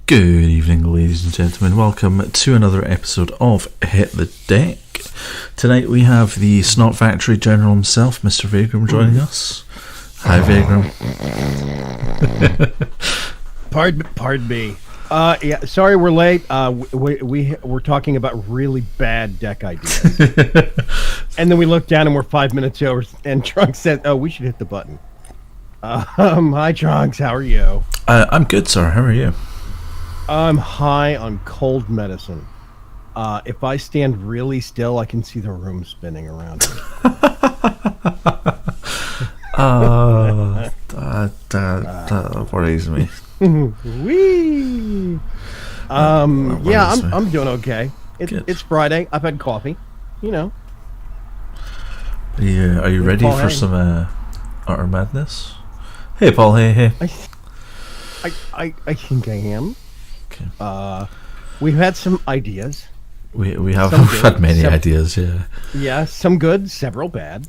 Good evening, ladies and gentlemen. Welcome to another episode of Hit the Deck. Tonight we have the Snot Factory General himself, Mr. Vagram, joining us. Hi, Vagram. Pardon me. Yeah, sorry we're late. We're talking about really bad deck ideas. And then we looked down and we're 5 minutes over, and Trunks said, "Oh, we should hit the button." Hi, Trunks. How are you? I'm good, sir. How are you? I'm high on cold medicine. If I stand really still, I can see the room spinning around me. That worries me. Wee. Yeah, I'm doing okay. It's Friday. I've had coffee. You know. Yeah, are you ready for some utter madness? Hey, Paul. Hey. I think I am. Okay. We've had some ideas. We've had many ideas. Yeah. Yeah, some good, several bad.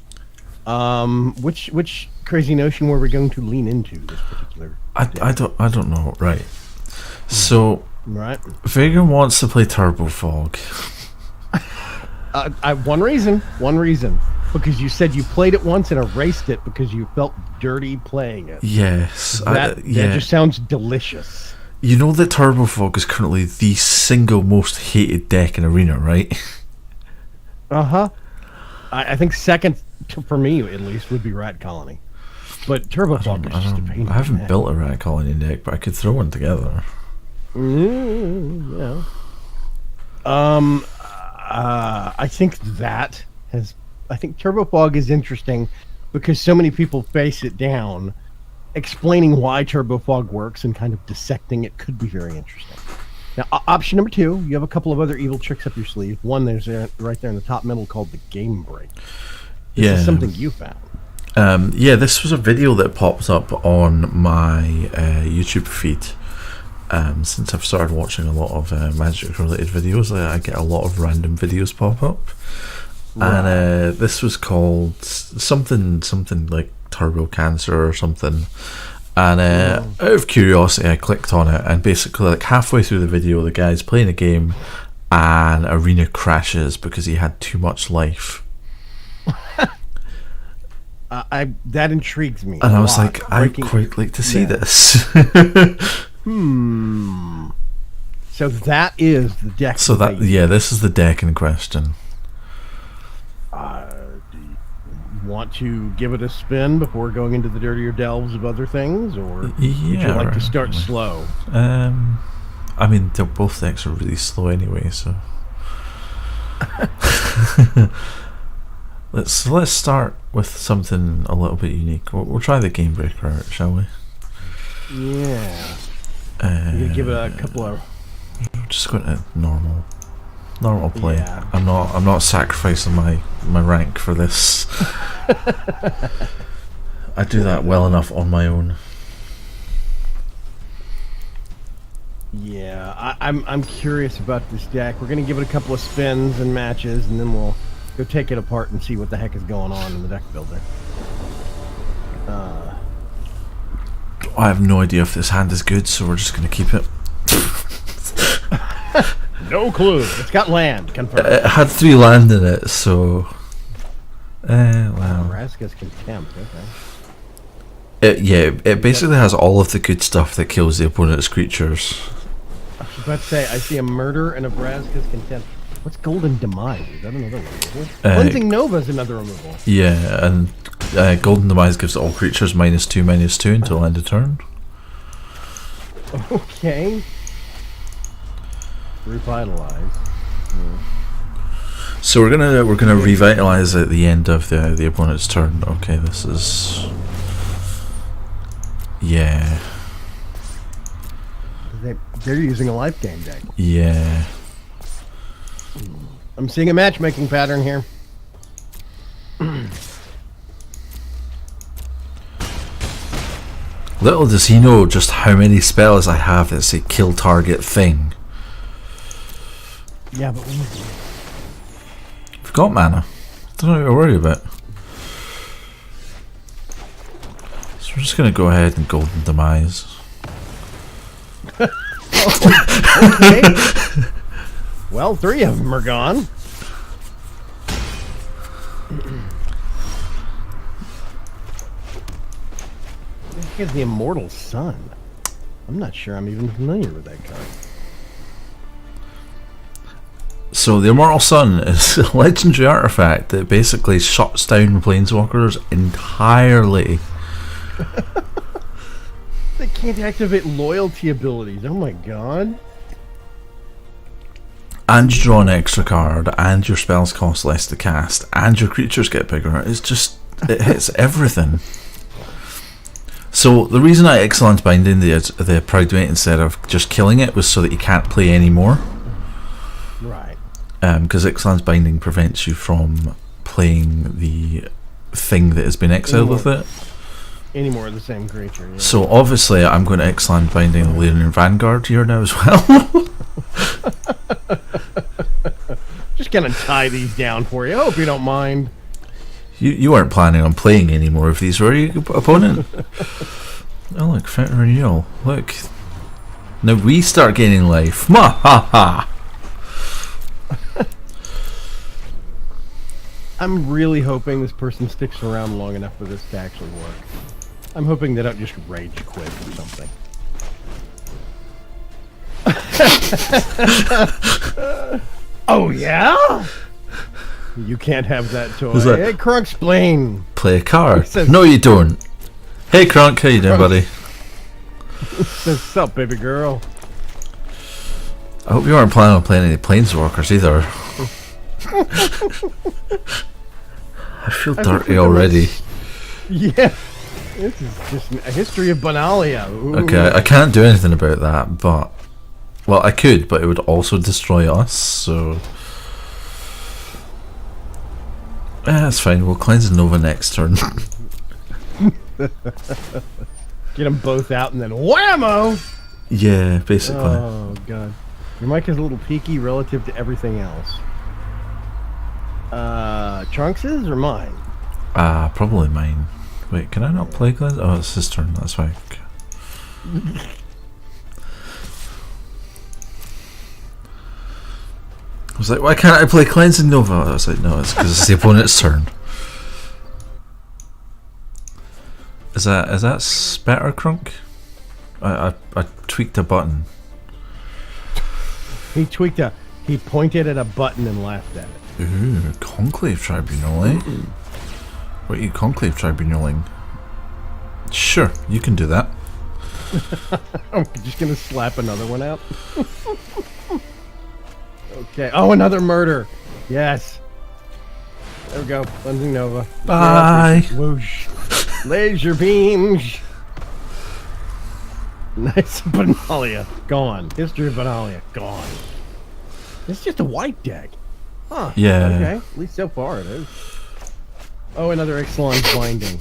Which crazy notion were we going to lean into this particular? I don't know. Right. So. Right. Vagram wants to play Turbo Fog. One reason. Because you said you played it once and erased it because you felt dirty playing it. Yes. That just sounds delicious. You know that Turbo Fog is currently the single most hated deck in Arena, right? Uh-huh. I think second, for me at least, would be Rat Colony. But Turbo Fog is just a pain in the I haven't neck. built a Rat Colony deck, but I could throw one together. Yeah. I think Turbo Fog is interesting because so many people face it down. Explaining why Turbo Fog works and kind of dissecting it could be very interesting. Now, option number 2, you have a couple of other evil tricks up your sleeve. One, there's right there in the top middle called the Game Break. This is something you found. This was a video that popped up on my YouTube feed. Since I've started watching a lot of Magic-related videos, I get a lot of random videos pop up. Right. And this was called something like Turbo Cancer or something. And out of curiosity, I clicked on it, and basically, like halfway through the video, the guy's playing a game, and Arena crashes because he had too much life. That intrigues me. And I was like, I'd quite like to see this. So that is the deck. This is the deck in question. Do you want to give it a spin before going into the dirtier delves of other things, or would you like to start slow? I mean, both decks are really slow anyway, so let's start with something a little bit unique. We'll try the Game Breaker out, shall we? Yeah. You give it a couple of. Just going to normal play. Yeah. I'm not sacrificing my rank for this. I do that well enough on my own. Yeah, I'm curious about this deck. We're gonna give it a couple of spins and matches, and then we'll go take it apart and see what the heck is going on in the deck builder. I have no idea if this hand is good, so we're just gonna keep it. No clue. It's got land. Confirmed. It had 3 land in it, so. Wow. Vraska's Contempt. Okay. It basically has all of the good stuff that kills the opponent's creatures. I was about to say, I see a Murder and a Vraska's Contempt. What's Golden Demise? Is that another removal? Cleansing Nova is another removal. Yeah, and Golden Demise gives all creatures -2/-2 until end of turn. Okay. Revitalize. So we're gonna revitalize at the end of the opponent's turn. Okay, this is. Yeah. They're using a life game deck. Yeah. I'm seeing a matchmaking pattern here. Little does he know just how many spells I have that say kill target thing. Yeah, but I've got mana. Don't know what to worry about. So we're just gonna go ahead and Golden Demise. Okay. Well, 3 of them are gone. He has the Immortal Sun. I'm not sure I'm even familiar with that card. So the Immortal Sun is a legendary artifact that basically shuts down planeswalkers entirely. They can't activate loyalty abilities. Oh my god. And you draw an extra card, and your spells cost less to cast, and your creatures get bigger. It's just, it hits everything. So the reason I Ixalan's Binding the Proudmate instead of just killing it was so that you can't play anymore. Right. Because Ixalan's Binding prevents you from playing the thing that has been exiled with it. Any more of the same creature. Yeah. So obviously I'm going to Ixalan Binding the Leonin Vanguard here now as well. Just gonna tie these down for you. I hope you don't mind. You weren't planning on playing any more of these, were you, opponent? Oh look, Fountain Renewal. Look. Now we start gaining life. Ma ha ha! I'm really hoping this person sticks around long enough for this to actually work. I'm hoping they don't just rage quit or something. Oh yeah? You can't have that toy. Who's that? Hey, Crunksplain. Play a card. Says- No you don't. Hey Crunk, how you doing, buddy? What's up, baby girl? I hope you aren't planning on playing any Planeswalkers either. I feel dirty already. Yeah. This is just a history of Benalia. Ooh. Okay, I can't do anything about that, but... Well, I could, but it would also destroy us, so... That's fine, we'll cleanse Nova next turn. Get them both out and then whammo! Yeah, basically. Oh, God. Your mic is a little peaky relative to everything else. Trunks's or mine? Probably mine. Wait, can I not play cleanse? Oh, it's his turn, that's why. I was like, why can't I play Cleansing Nova? I was like, no, it's because it's the opponent's turn. Is that better, Crunk? I tweaked a button. He pointed at a button and laughed at it. Ooh, Conclave Tribunal, eh? What are you Conclave Tribunaling? Sure, you can do that. I'm just gonna slap another one out. Okay. Oh, another murder. Yes. There we go. Cleansing Nova. Bye. Whoosh. Laser beams. Nice Benalia. Gone. History of Benalia. Gone. It's just a white deck. Huh. Yeah. Okay. At least so far it is. Oh, another Ixalan's Binding.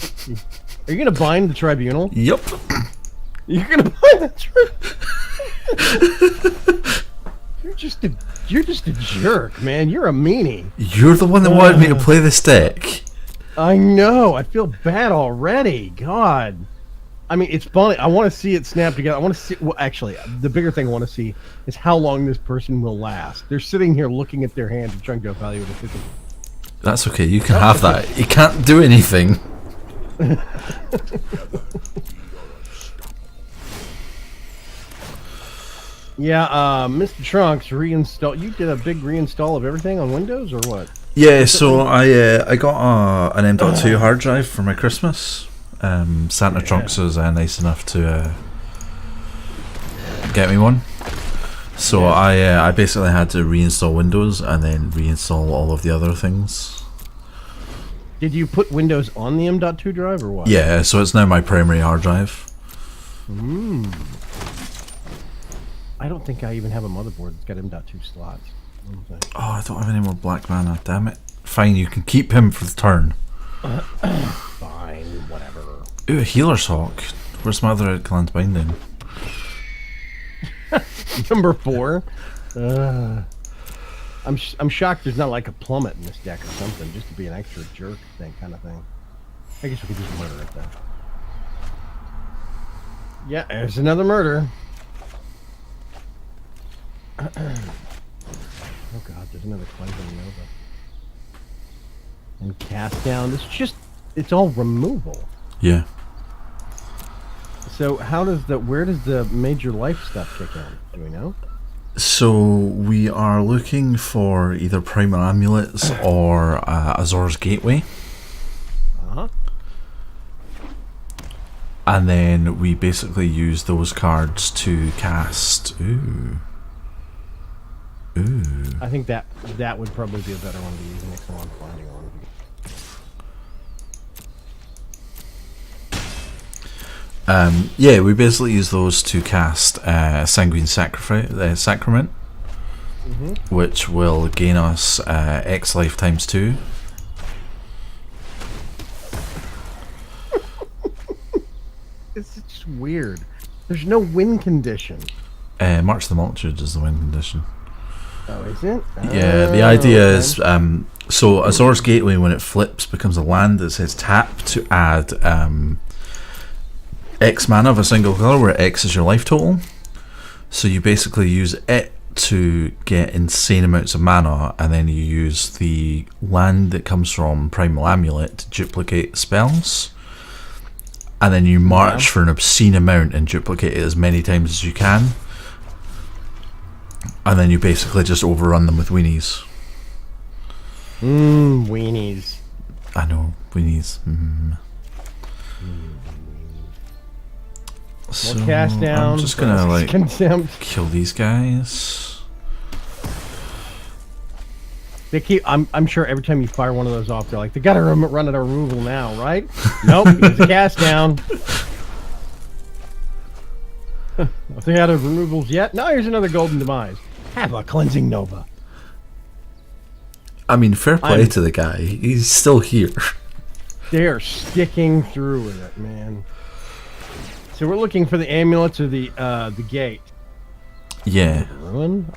Are you gonna bind the Tribunal? Yep. You're gonna bind the Tribunal? You're just a jerk, man. You're a meanie. You're the one that wanted me to play this deck. I know. I feel bad already. God. I mean, it's funny. I want to see it snap together. I want to see. Well, actually, the bigger thing I want to see is how long this person will last. They're sitting here looking at their hand and trying to evaluate if it's. That's okay. You can have that. You can't do anything. Yeah, Mr. Trunks, reinstall. You did a big reinstall of everything on Windows, or what? Yeah, so I got an M.2 hard drive for my Christmas. Santa Trunks was nice enough to get me one. So I basically had to reinstall Windows and then reinstall all of the other things. Did you put Windows on the M.2 drive or what? Yeah, so it's now my primary hard drive. I don't think I even have a motherboard that's got M.2 slots. Oh, I don't have any more black mana, damn it. Fine, you can keep him for the turn. Fine, whatever. Ooh, a Healer's Hawk. Where's my other Ixalan's Binding? Number 4. I'm shocked there's not like a plummet in this deck or something, just to be an extra jerk thing, kind of thing. I guess we could just murder it then. Yeah, there's another murder. Oh god, there's another cleansing Nova. And cast down. It's all removal. Yeah. So where does the major life stuff kick in? Do we know? So we are looking for either Primal Amulets or Azor's Gateway. Uh-huh. And then we basically use those cards to cast... Ooh. I think that would probably be a better one to use next one I'm finding on. Yeah, we basically use those to cast Sanguine Sacrament, which will gain us X life times 2. It's just weird. There's no win condition. March of the Multitude is the win condition. Oh, is it? Yeah, the idea is so Azor's Gateway, when it flips, becomes a land that says tap to add X mana of a single color, where X is your life total. So you basically use it to get insane amounts of mana, and then you use the land that comes from Primal Amulet to duplicate spells. And then you march for an obscene amount and duplicate it as many times as you can. And then you basically just overrun them with weenies. Weenies. I know, weenies. So cast down. I'm just gonna Contempt. kill these guys. They keep. I'm sure every time you fire one of those off, they're like, they gotta run out of removal now, right? Nope. It's a cast down. If they out of removals yet, no. Here's another Golden Demise. Have a Cleansing Nova. I mean, fair play to the guy. He's still here. They are sticking through with it, man. So we're looking for the amulets or the gate. Yeah. Ruin.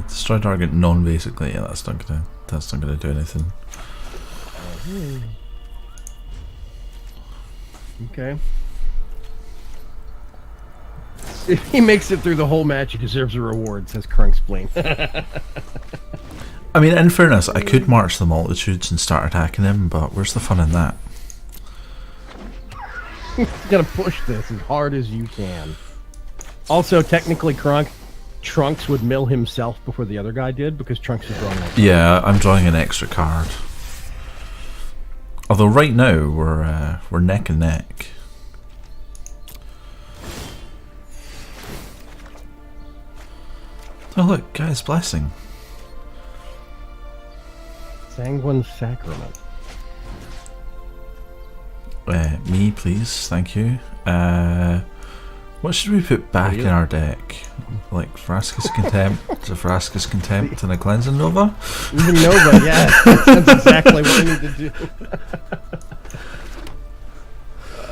Destroy target none, basically. Yeah, that's not gonna do anything. Okay. If he makes it through the whole match, he deserves a reward, says Krunk Spleen. I mean, in fairness, I could march the multitudes and start attacking him, but where's the fun in that? You gotta push this as hard as you can. Also, technically, Trunks would mill himself before the other guy did, because Trunks is drawing that. Yeah, I'm drawing an extra card. Although right now we're neck and neck. Oh look, Guy's Blessing. Sanguine Sacrament. Me, please, thank you. What should we put back in our deck? Like Vraska's Contempt, a Vraska's Contempt, and a Cleansing Nova? Even Nova, yeah. That's exactly what we need to do.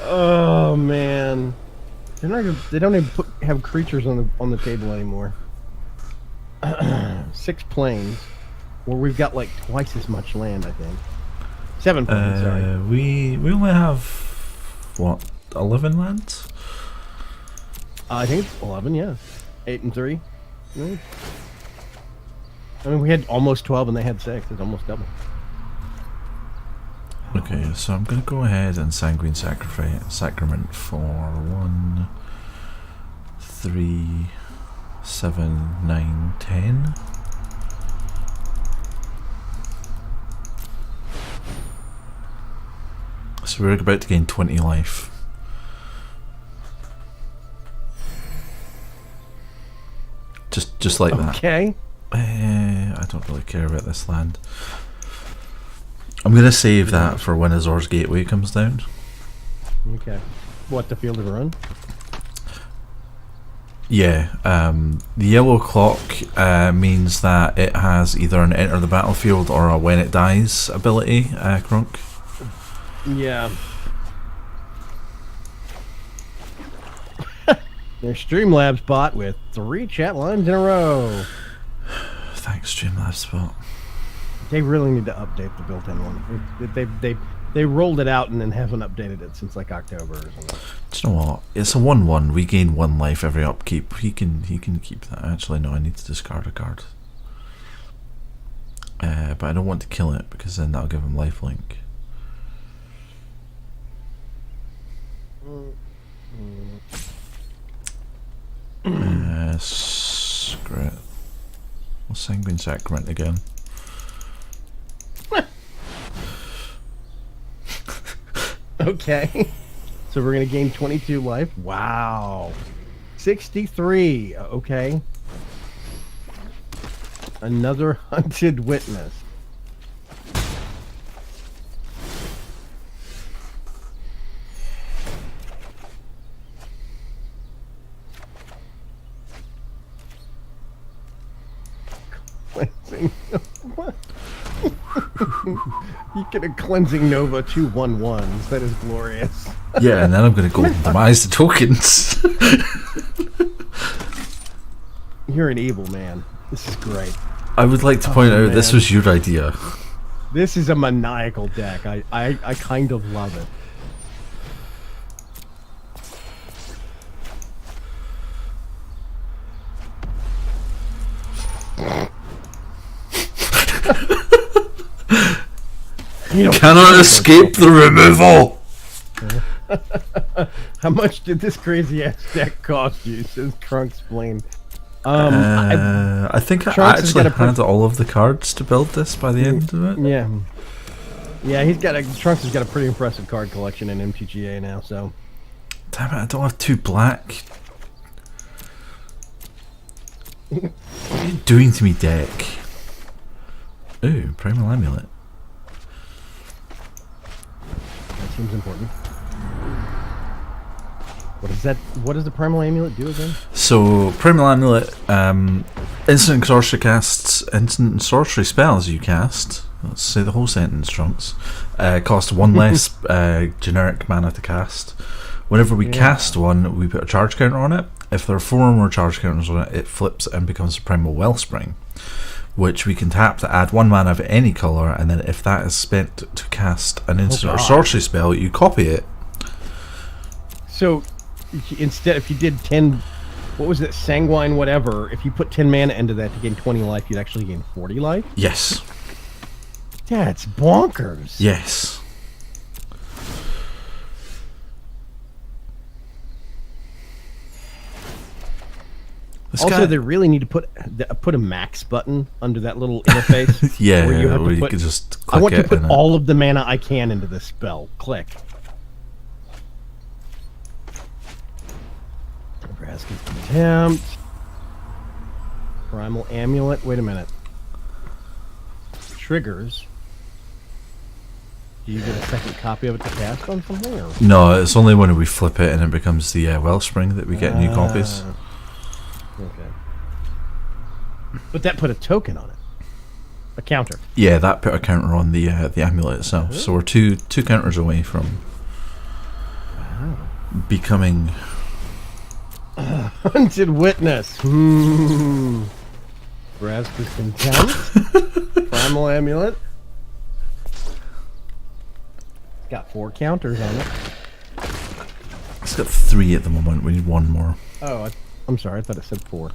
Oh man, they don't even have creatures on the table anymore. 6 planes, where we've got like twice as much land, I think. 7 planes. Sorry. We only have what, 11 lands? I think it's 11. Yeah, 8 and 3. I mean, we had almost 12 and they had 6. It's almost double. Okay, so I'm gonna go ahead and Sanguine Sacrament for 1, 3, 7, 9, 10. So we're about to gain 20 life. Just like that. Okay. I don't really care about this land. I'm gonna save that for when Azor's Gateway comes down. Okay. What, the Field of Ruin? Yeah, the yellow clock means that it has either an enter the battlefield or a when it dies ability, Krunk. Yeah. There's Streamlabs bot with 3 chat lines in a row. Thanks, Streamlabs bot. They really need to update the built-in one. They rolled it out and then haven't updated it since like October or something. Do you know what? It's a 1/1. We gain 1 life every upkeep. He can keep that. Actually, no, I need to discard a card. But I don't want to kill it because then that'll give him lifelink. Screw it. Well, Sanguine Sacrament again. Okay. So we're going to gain 22 life. Wow. 63. Okay. Another Hunted Witness. Cleansing Nova. You get a Cleansing Nova 2/1/1s. That is glorious. Yeah, and then I'm going to go demise the tokens. You're an evil man. This is great. I would like to point out this was your idea. This is a maniacal deck. I kind of love it. You cannot escape the removal. How much did this crazy ass deck cost you? Says Trunks Blaine. I think I actually had all of the cards to build this by the end of it. Yeah. Yeah, Trunks has got a pretty impressive card collection in MTGA now, so. Damn it, I don't have 2 black. What are you doing to me, deck? Ooh, Primal Amulet. That seems important. What does the Primal Amulet do again? So, Primal Amulet, instant sorcery casts, instant sorcery spells you cast, let's say the whole sentence, Trunks, cost 1 less generic mana to cast. Whenever we cast one, we put a charge counter on it. If there are 4 or more charge counters on it, it flips and becomes a Primal Wellspring, which we can tap to add 1 mana of any colour, and then if that is spent to cast an instant or sorcery spell, you copy it. So, instead, if you did 10, what was it, Sanguine whatever, if you put 10 mana into that to gain 20 life, you'd actually gain 40 life? Yes. That's bonkers. Yes. Also, they really need to put a max button under that little interface. Yeah, where you have to you put, can just click I want to it put all of the mana I can into this spell. Click. Vraska's Contempt. Primal Amulet. Wait a minute. Triggers. Do you get a second copy of it to cast on something? Or? No, it's only when we flip it and it becomes the Wellspring that we get new copies. Okay. But that put a token on it. A counter. Yeah, that put a counter on the amulet itself. So we're two counters away from becoming Hunted Witness. Vraska's Contempt. Primal Amulet. It's got 4 counters on it. It's got 3 at the moment. We need 1 more. Oh, I'm sorry. I thought it said 4.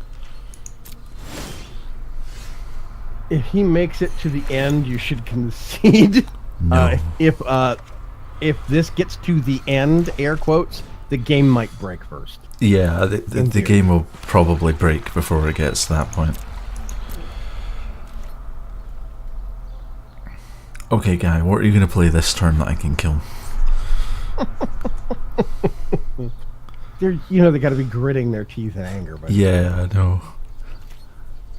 If he makes it to the end, you should concede. No. If this gets to the end, air quotes, the game might break first. Yeah, the game will probably break before it gets to that point. Okay, Guy, what are you going to play this turn that I can kill? They got to be gritting their teeth in anger. Yeah, I know.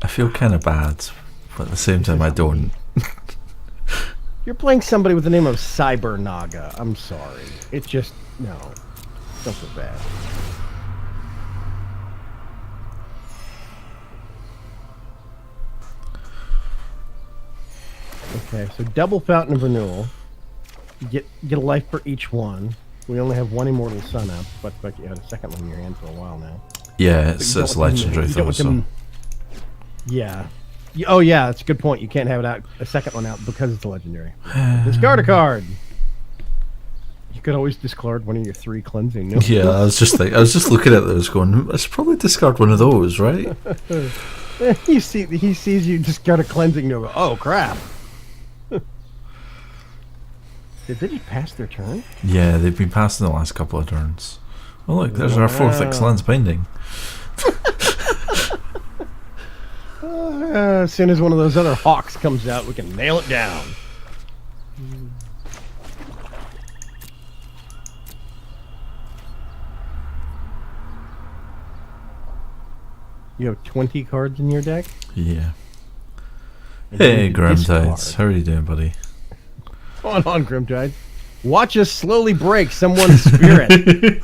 I feel kind of bad, but at the same time, I don't. You're playing somebody with the name of Cyber Naga. I'm sorry. It's just no. Don't feel bad. Okay, so double Fountain of Renewal. You get a life for each one. We only have 1 Immortal Sun up, but you had a second one in your hand for a while now. Yeah, it's legendary though. So. Yeah. Oh yeah, that's a good point. You can't have it out a second one out because it's a legendary. Discard a card. could always discard one of your 3 cleansing. No? Yeah, I was just looking at those, going, I should probably discard one of those, right? He sees you discard a cleansing nova. Oh crap! Did they just pass their turn? Yeah, they've been passing the last couple of turns. Oh look, there's our 4th Ixalan's Binding. As soon as one of those other hawks comes out, we can nail it down. You have 20 cards in your deck? Yeah. And Hey, you Grimtides. discard. How are you doing, buddy? Hold on, Grimtide. Watch us slowly break someone's spirit.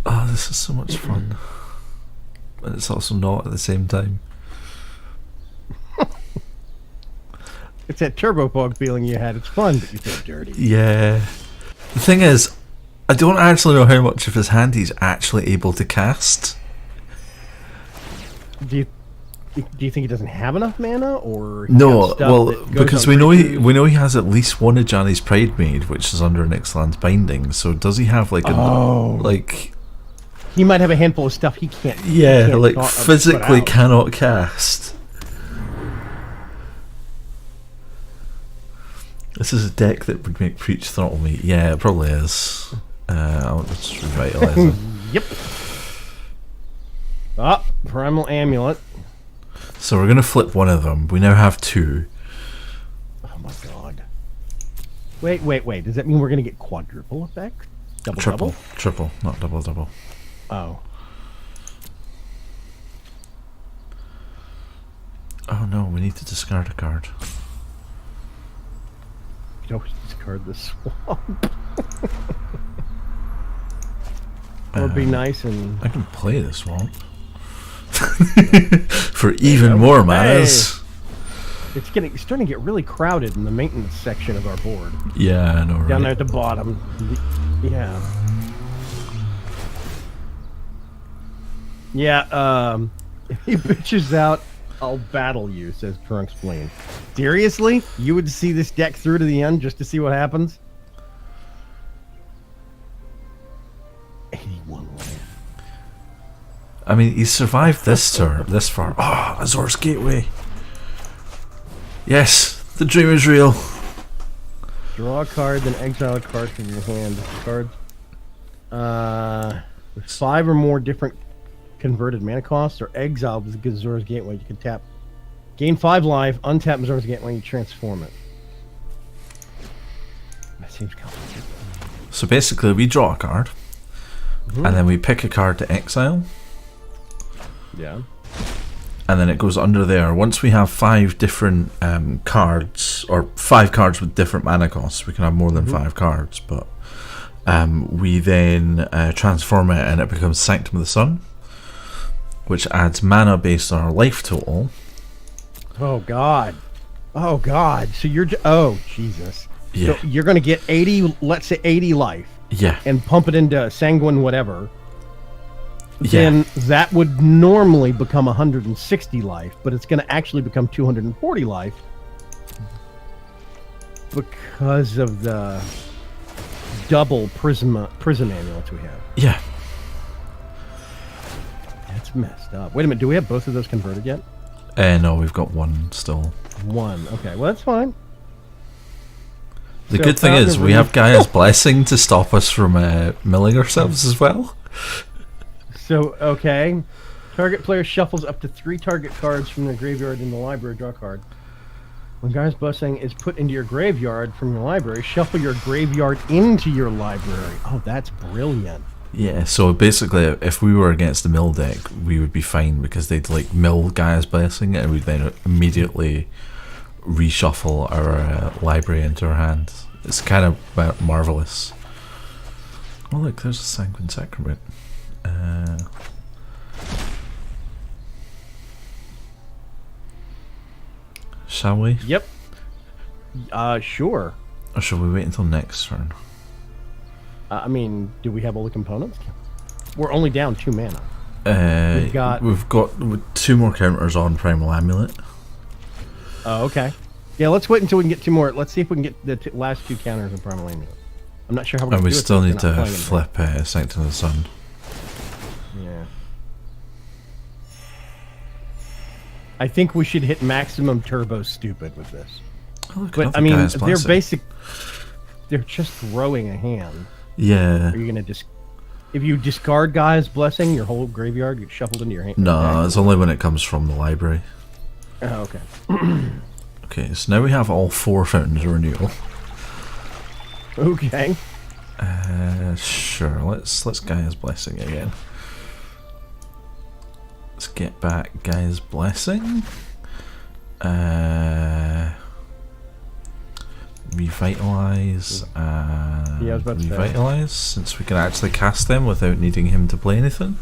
Oh, this is so much fun. But it's also not at the same time. It's that turbo fog feeling you had. It's fun, but you feel dirty. Yeah. The thing is, I don't actually know how much of his hand he's actually able to cast. Do you think he doesn't have enough mana, or he No, got stuff well, that goes because on creatures? we know he has at least one of Johnny's Pride Maid, which is under an Ixalan's Binding. So does he have like like He might have a handful of stuff he can't. yeah, he can't like put physically out. cannot cast. This is a deck that would make Preach throttle me. Yeah, it probably is. I'll just revitalize it. Yep. Ah, Primal Amulet. So we're gonna flip one of them. We now have 2. Oh my god. Wait. Does that mean we're gonna get quadruple effect? Triple, not double. Oh. Oh no, we need to discard a card. You always discard the swamp. That would be nice and. I can play the swamp for even more manas. It's starting to get really crowded in the maintenance section of our board. Yeah, I know. Right? Down there at the bottom. Yeah. Yeah, if he bitches out, I'll battle you, says Trunks Blaine. Seriously? You would see this deck through to the end just to see what happens? 81 life. I mean, he survived this turn, this far. Ah, Azor's Gateway. Yes, the dream is real. Draw a card, then exile a card from your hand. Cards. With 5 or more different converted mana costs, or exile with Azor's Gateway, you can tap. Gain 5 life, untap Azor's Gateway, and you transform it. That seems complicated. So basically, we draw a card, and then we pick a card to exile, Yeah. and then it goes under there. Once we have 5 different cards, or 5 cards with different mana costs, we can have more than 5 cards, but we then transform it, and it becomes Sanctum of the Sun, which adds mana based on our life total. Oh god. Oh god. So you're oh Jesus. Yeah. So you're gonna get 80, let's say 80 life, Yeah. and pump it into Sanguine whatever. Yeah. Then that would normally become 160 life, but it's gonna actually become 240 life because of the double prison amulets we have. Yeah. That's messed up. Wait a minute, do we have both of those converted yet? No, we've got one still. One. Okay, well that's fine. The So good thing Fountain is of we have Gaia's Blessing to stop us from milling ourselves as well. So, okay. Target player shuffles up to 3 target cards from their graveyard in the library. Draw a card. When Gaia's Blessing is put into your graveyard from your library, shuffle your graveyard into your library. Oh, that's brilliant. Yeah, so basically, if we were against the mill deck, we would be fine because they'd like mill Gaia's Blessing, and we'd then immediately reshuffle our library into our hand. It's kind of marvelous. Oh look, there's a Sanguine Sacrament. Shall we? Yep. Sure. Or shall we wait until next turn? I mean, do we have all the components? We're only down 2 mana. We've got 2 more counters on Primal Amulet. Oh, okay. Yeah, let's wait until we can get 2 more. Let's see if we can get the last 2 counters in Primal Alien. I'm not sure how we're And going we to do it. still since need we're not to playing it. flip Sanctum of the Sun. Yeah. I think we should hit maximum turbo stupid with this. Oh, look, But another I mean, Gaia's they're Blessing. basic. They're just throwing a hand. Yeah. Are you gonna if you discard Gaia's Blessing, your whole graveyard gets shuffled into your hand? No, it's only when it comes from the library. Oh, okay. Okay, so now we have all 4 Fountains of Renewal. Okay. Sure, let's Gaia's Blessing again. Let's get back Gaia's Blessing. Revitalize and Yeah, I was about to say. revitalize, since we can actually cast them without needing him to play anything.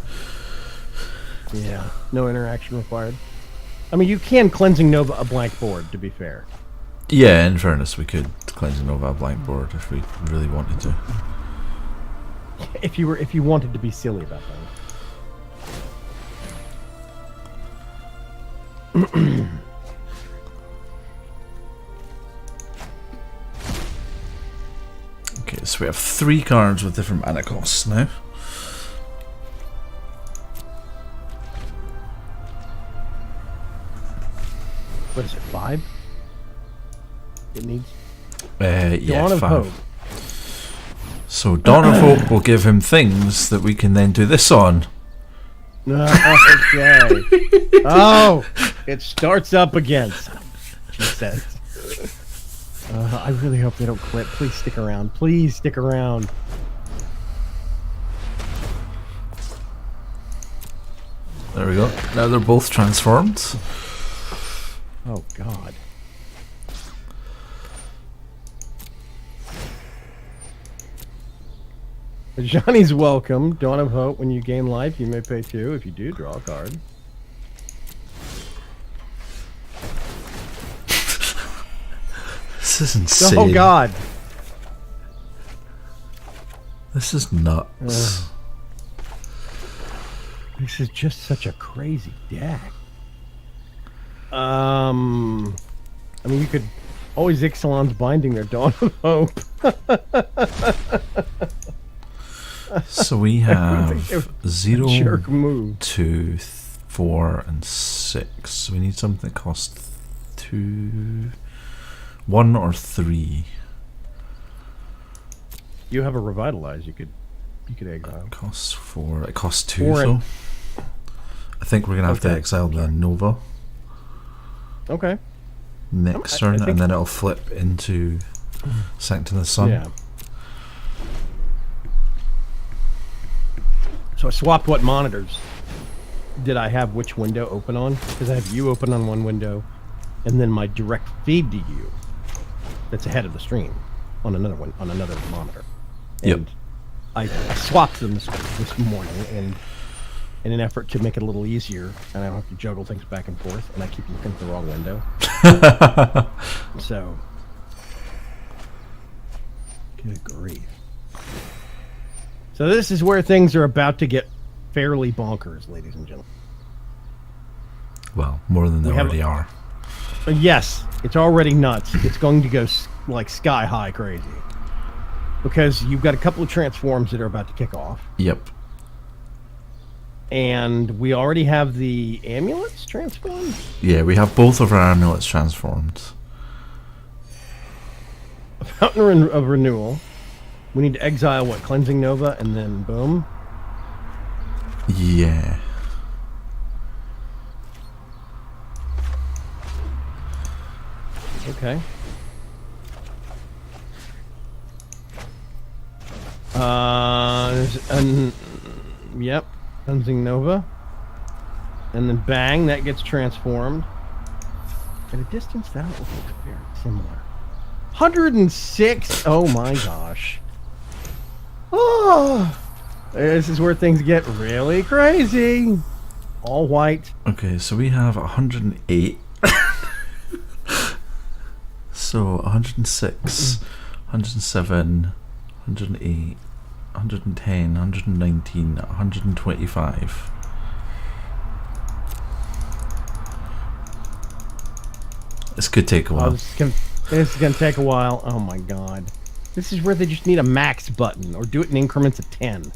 Yeah. No interaction required. I mean, you can Cleansing Nova a blank board, to be fair. Yeah, in fairness, we could cleanse Nova a blank board if we really wanted to. If you wanted to be silly about that. Okay, so we have 3 cards with different mana costs now. What is it? 5? It needs Yeah, Dawn of 5. Hope. So Dawn of Hope will give him things that we can then do this on. Okay. Oh, it starts up again. She says. I really hope they don't quit. Please stick around. Please stick around. There we go. Now they're both transformed. Oh, God. Johnny's welcome. Dawn of Hope. When you gain life, you may pay 2. If you do, draw a card. This is insane. Oh, God. This is nuts. This is just such a crazy deck. I mean, you could always Ixalan's Binding their Dawn of Hope. So we have 0, Jerk move. 2, 4, and 6. So we need something that costs 2, 1 or 3. You have a Revitalize. You could exile. Costs 4. It costs 2. 4 So and- I think we're gonna have to Okay. exile the Nova Okay. next I turn, think- and then it'll flip into Sanctum of the Sun. Yeah. So I swapped what monitors did I have which window open on? Because I have you open on one window, and then my direct feed to you that's ahead of the stream on another one on another monitor. Yep. And I swapped them this morning, and in an effort to make it a little easier, and I don't have to juggle things back and forth, and I keep looking at the wrong window. So, good grief. So this is where things are about to get fairly bonkers, ladies and gentlemen. Well, more than they We have- already are. Yes, it's already nuts. It's going to go like sky high crazy. Because you've got a couple of transforms that are about to kick off. Yep. And we already have the amulets transformed. Yeah, we have both of our amulets transformed. Fountain of Renewal. We need to exile what? Cleansing Nova, and then boom. Yeah. Okay. Yep, Cleansing Nova. And then bang, that gets transformed. At a distance, that looks very similar. 106! Oh my gosh. Oh! This is where things get really crazy. All white. Okay, so we have 108. So 106, 107, 108, 110, 119, 125. This could take a Oh, while. this is gonna take a while. Oh my god. This is where they just need a max button, or do it in increments of 10.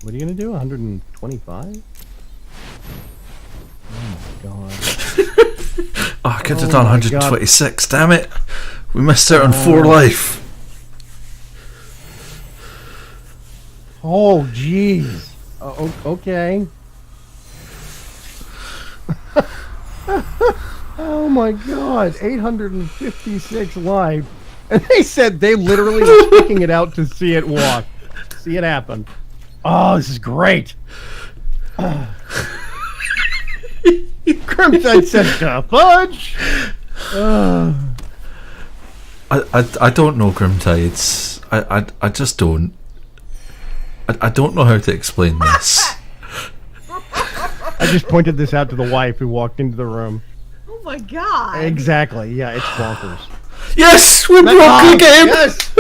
What are you gonna do? 125? Oh my god. Oh, I could have Oh done my 126. Damn it! We missed out on 4 life. Oh jeez. Okay. Oh my god, 856 live. And they said they literally were sticking it out to see it walk. See it happen. Oh, this is great. Grimtide said, fudge. I don't know Grimtides. I just don't. I don't know how to explain this. I just pointed this out to the wife who walked into the room. Oh my god. Exactly. Yeah, it's bonkers. Yes, we broke the game. Yes.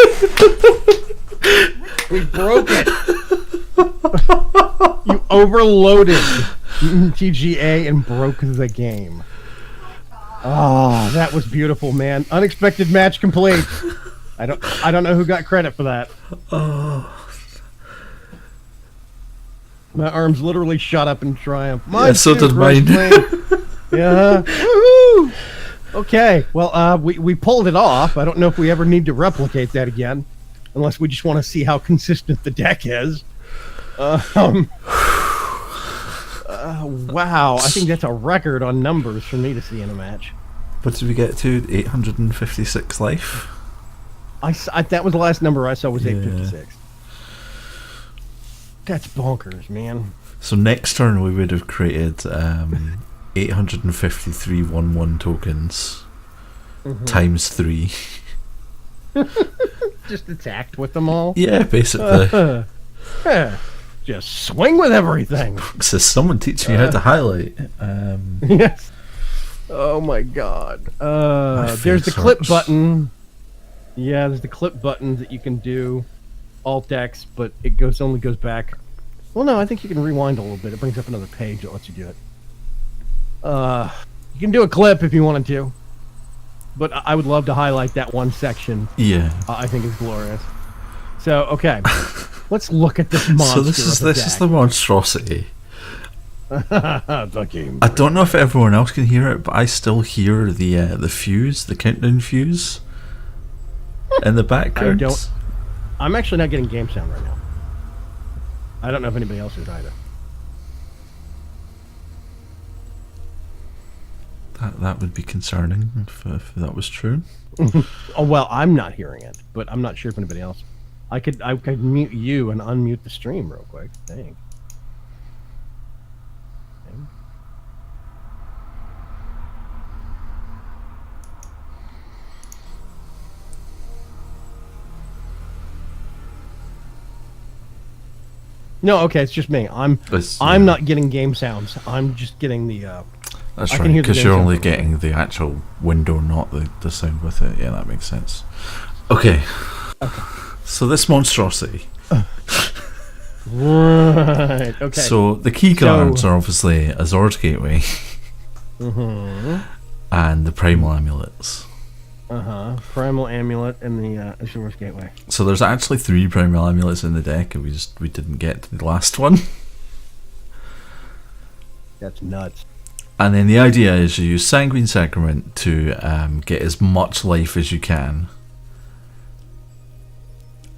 We broke it. You overloaded TGA and broke the game. Oh, that was beautiful, man. Unexpected match complete. I don't know who got credit for that. My arms literally shot up in triumph. Yeah, so too, did mine. Yeah. Woo-hoo! Okay. Well, we pulled it off. I don't know if we ever need to replicate that again, unless we just want to see how consistent the deck is. Wow. I think that's a record on numbers for me to see in a match. What did we get to? 856 life? That was the last number I saw was Yeah. 856. That's bonkers, man. So next turn we would have created 853 1/1 tokens times 3. Just attacked with them all. Yeah, basically. Yeah. Just swing with everything. So someone teach me how to highlight. Yes. Oh my god. There's the face clip hurts. button. Yeah, there's the clip button that you can do. Alt X, but it only goes back. Well, no, I think you can rewind a little bit. It brings up another page that lets you do it. You can do a clip if you wanted to, but I would love to highlight that one section. Yeah. I think is glorious. So, okay, let's look at this monster. So this is the monstrosity. the game. I don't know if everyone else can hear it, but I still hear the fuse, the countdown fuse, in the background. I'm actually not getting game sound right now. I don't know if anybody else is either. That would be concerning if that was true. Oh well, I'm not hearing it, but I'm not sure if anybody else. I could mute you and unmute the stream real quick. Dang. No, okay, it's just me. I'm not getting game sounds. I'm just getting the. That's I can right, hear the because game you're sound only from here. getting the actual window, not the sound with it. Yeah, that makes sense. Okay. So this monstrosity. Right. Okay. So the key cards are obviously Azor's Gateway and the Primal Amulets. Primal Amulet and the Azor's Gateway. So there's actually 3 Primal Amulets in the deck, and we didn't get to the last one. That's nuts. And then the idea is you use Sanguine Sacrament to get as much life as you can.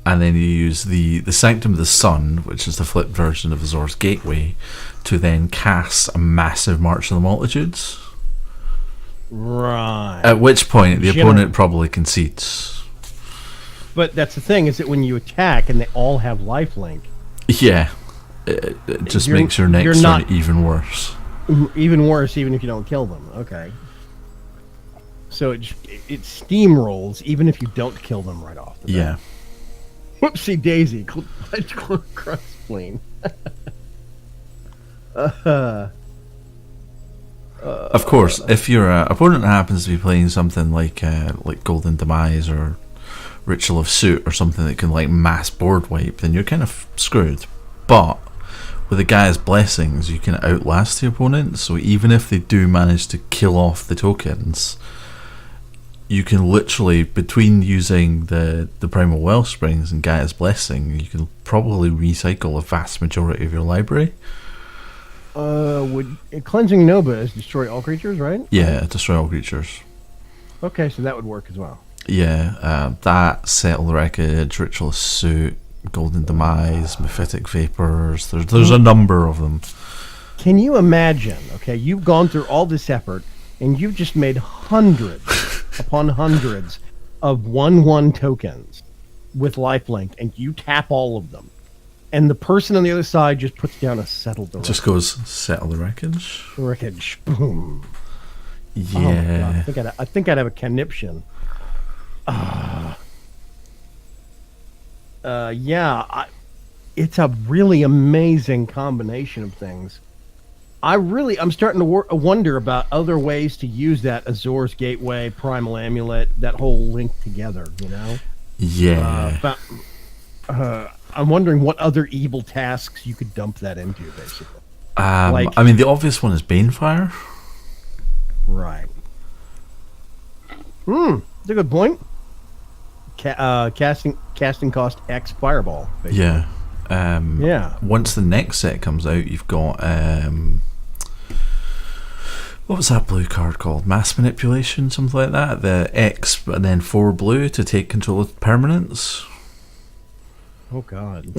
And then you use the Sanctum of the Sun, which is the flipped version of Azor's Gateway, to then cast a massive March of the Multitudes. Right. At which point the opponent probably concedes. But that's the thing, is that when you attack and they all have lifelink, Yeah. It just makes your next turn even worse. even worse, even if you don't kill them. Okay. So it steamrolls even if you don't kill them right off the bat. Yeah. Whoopsie daisy. Crossplane. Of course, if your opponent happens to be playing something like Golden Demise or Ritual of Suit or something that can like mass board wipe, then you're kind of screwed. But with the Gaia's Blessings, you can outlast the opponent, so even if they do manage to kill off the tokens, you can literally, between using the Primal Wellsprings and Gaia's Blessing, you can probably recycle a vast majority of your library. Would Cleansing Nova is destroy all creatures, right? Yeah, destroy all creatures. Okay, so that would work as well. Yeah, that, Settle the Wreckage, Ritual of Suit, Golden Demise, Mephitic Vapors, there's a number of them. Can you imagine, okay, you've gone through all this effort, and you've just made hundreds upon hundreds of 1/1 tokens with lifelink, and you tap all of them. And the person on the other side just puts down a Settle the Wreckage. Just goes, Settle the Wreckage. Wreckage. Boom. Yeah. Oh my God. I think I'd have a conniption. It's a really amazing combination of things. I'm starting to wonder about other ways to use that Azor's Gateway, Primal Amulet, that whole link together, you know? Yeah. I'm wondering what other evil tasks you could dump that into, basically. I mean, the obvious one is Banefire. Right. That's a good point. Casting cost X Fireball. Basically. Yeah. Yeah. Once the next set comes out, you've got what was that blue card called? Mass Manipulation, something like that. The X and then 4 blue to take control of permanents. Oh God.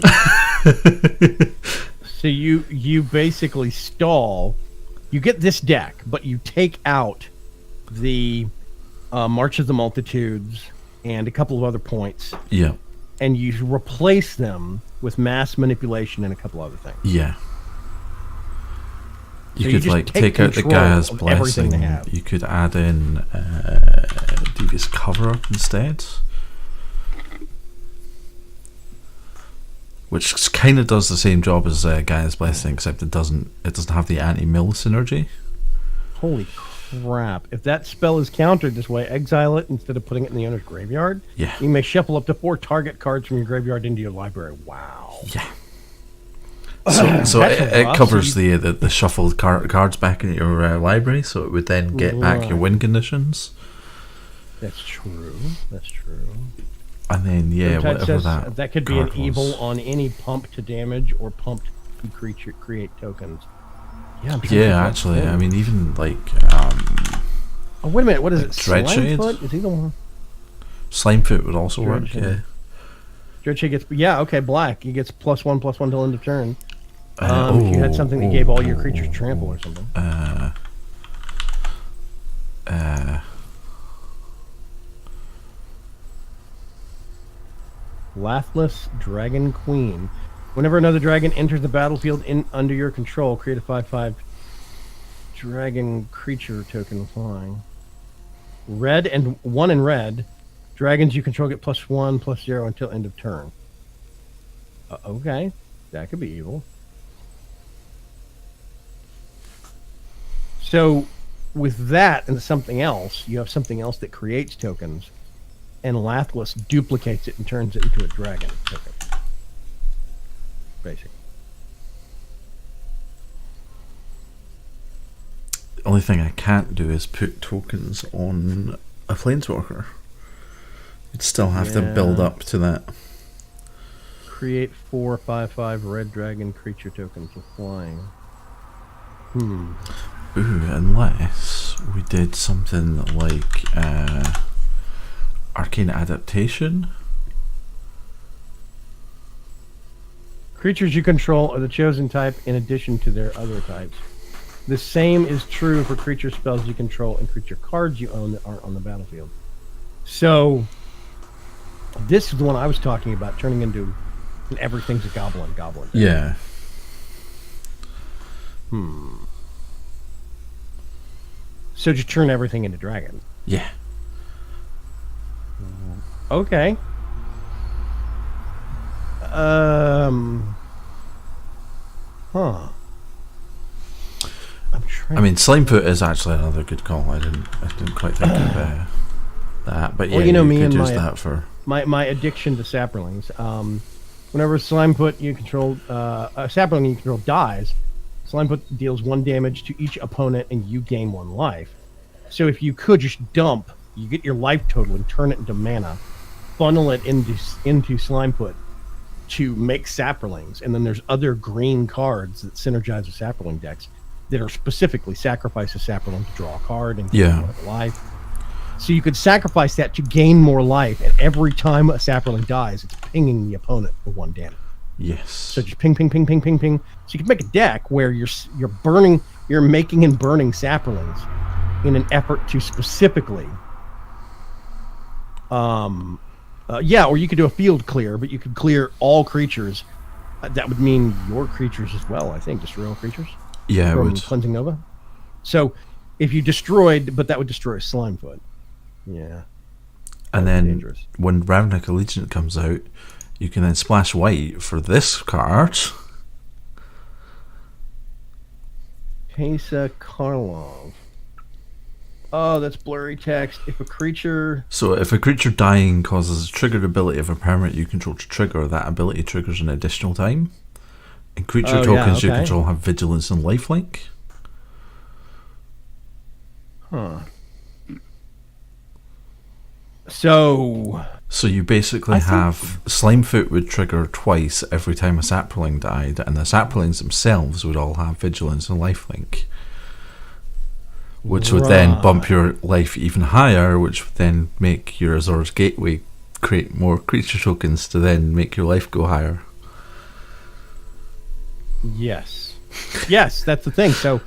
So you basically stall. You get this deck, but you take out the March of the Multitudes and a couple of other points. Yeah. And you replace them with Mass Manipulation and a couple other things. Yeah. You So could just like take out the control Gaia's of everything Blessing. they have. You could add in Devious Cover Up instead, which kind of does the same job as Gaia's Blessing, except it doesn't have the anti-mill synergy. Holy crap. If that spell is countered this way, exile it instead of putting it in the owner's graveyard. Yeah. You may shuffle up to 4 target cards from your graveyard into your library. Wow. Yeah. So it rough. covers the shuffled cards back in your library, so it would then get back your win conditions. That's true. And then Sometimes whatever that could be an card evil was. on any pump to damage or pump to creature create tokens. Yeah, I'm trying to Yeah, think actually, what's I mean, even like Oh, wait a minute. What is it? Dreadshade? Slimefoot? Is he the one? Slimefoot would also work. Dreadshade. Yeah. Dreadshade gets okay. Black. He gets +1/+1 till end of turn. If you had something that gave all your creatures trample or something. Lathless Dragon Queen. Whenever another dragon enters the battlefield under your control, create a 5/5 dragon creature token flying. Red and 1 in red. Dragons you control get +1/+0 until end of turn. Okay. That could be evil. So, with that and something else, you have something else that creates tokens, and Lathless duplicates it and turns it into a dragon token. Basically. The only thing I can't do is put tokens on a Planeswalker. You'd still have to build up to that. Create 4 5/5 red dragon creature tokens with flying. Ooh, unless we did something like Arcane Adaptation. Creatures you control are the chosen type in addition to their other types. The same is true for creature spells you control and creature cards you own that aren't on the battlefield. So, this is the one I was talking about, turning into everything's a goblin. Yeah. So just turn everything into dragon. Yeah. Okay. Huh. I'm I mean, Slimefoot is actually another good call. I didn't quite think of that, but yeah, well, you know, me could and use that for my addiction to Saprolings. Whenever Slimefoot you control, a Saproling you control dies, Slimefoot deals 1 damage to each opponent, and you gain 1 life. So if you could just dump, you get your life total and turn it into mana, funnel it into Slimefoot to make Saprolings, and then there's other green cards that synergize with Saproling decks that are specifically sacrifice a Saproling to draw a card and gain more life. So you could sacrifice that to gain more life, and every time a Saproling dies, it's pinging the opponent for 1 damage. yes. So just ping, ping, ping, ping, ping, ping. So you can make a deck where you're making and burning Saprolings in an effort to specifically, or you could do a field clear, but you could clear all creatures. That would mean your creatures as well, I think. Destroy all creatures? Yeah, it from would. Cleansing Nova? So if you destroyed, but that would destroy Slimefoot. Yeah. And then dangerous. when Ravnica Allegiant comes out, you can then splash white for this card. Teysa Karlov. Oh, that's blurry text. If a creature... So if a creature dying causes a triggered ability of a permanent you control to trigger, that ability triggers an additional time. And creature tokens you control have vigilance and lifelink. Huh. So you basically have Slimefoot would trigger twice every time a Saproling died, and the Saprolings themselves would all have vigilance and lifelink, which would then bump your life even higher, which would then make your Azor's Gateway create more creature tokens to then make your life go higher. Yes, that's the thing. So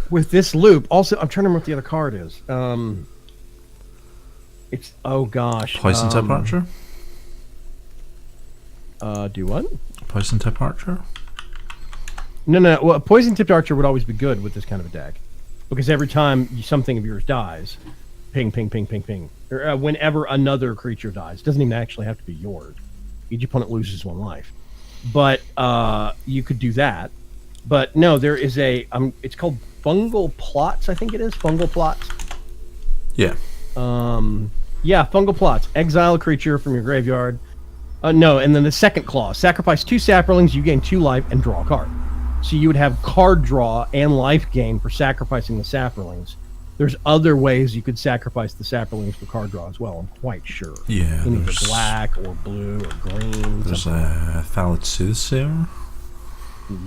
with this loop, also I'm trying to remember what the other card is. It's Poison Tip Archer. Do what? Poison Tip Archer. No. Well, a Poison Tipped Archer would always be good with this kind of a deck, because every time something of yours dies, ping, ping, ping, ping, ping. Or whenever another creature dies, it doesn't even actually have to be yours. Each opponent loses 1 life. But you could do that. But no, there is it's called Fungal Plots, I think it is. Fungal Plots. Yeah. Fungal Plots. Exile a creature from your graveyard. No, and then the second clause. Sacrifice 2 Saprolings, you gain 2 life, and draw a card. So you would have card draw and life gain for sacrificing the Saprolings. There's other ways you could sacrifice the Saprolings for card draw as well, I'm quite sure. Yeah. In either black or blue or green. There's a Thallid Soothsayer.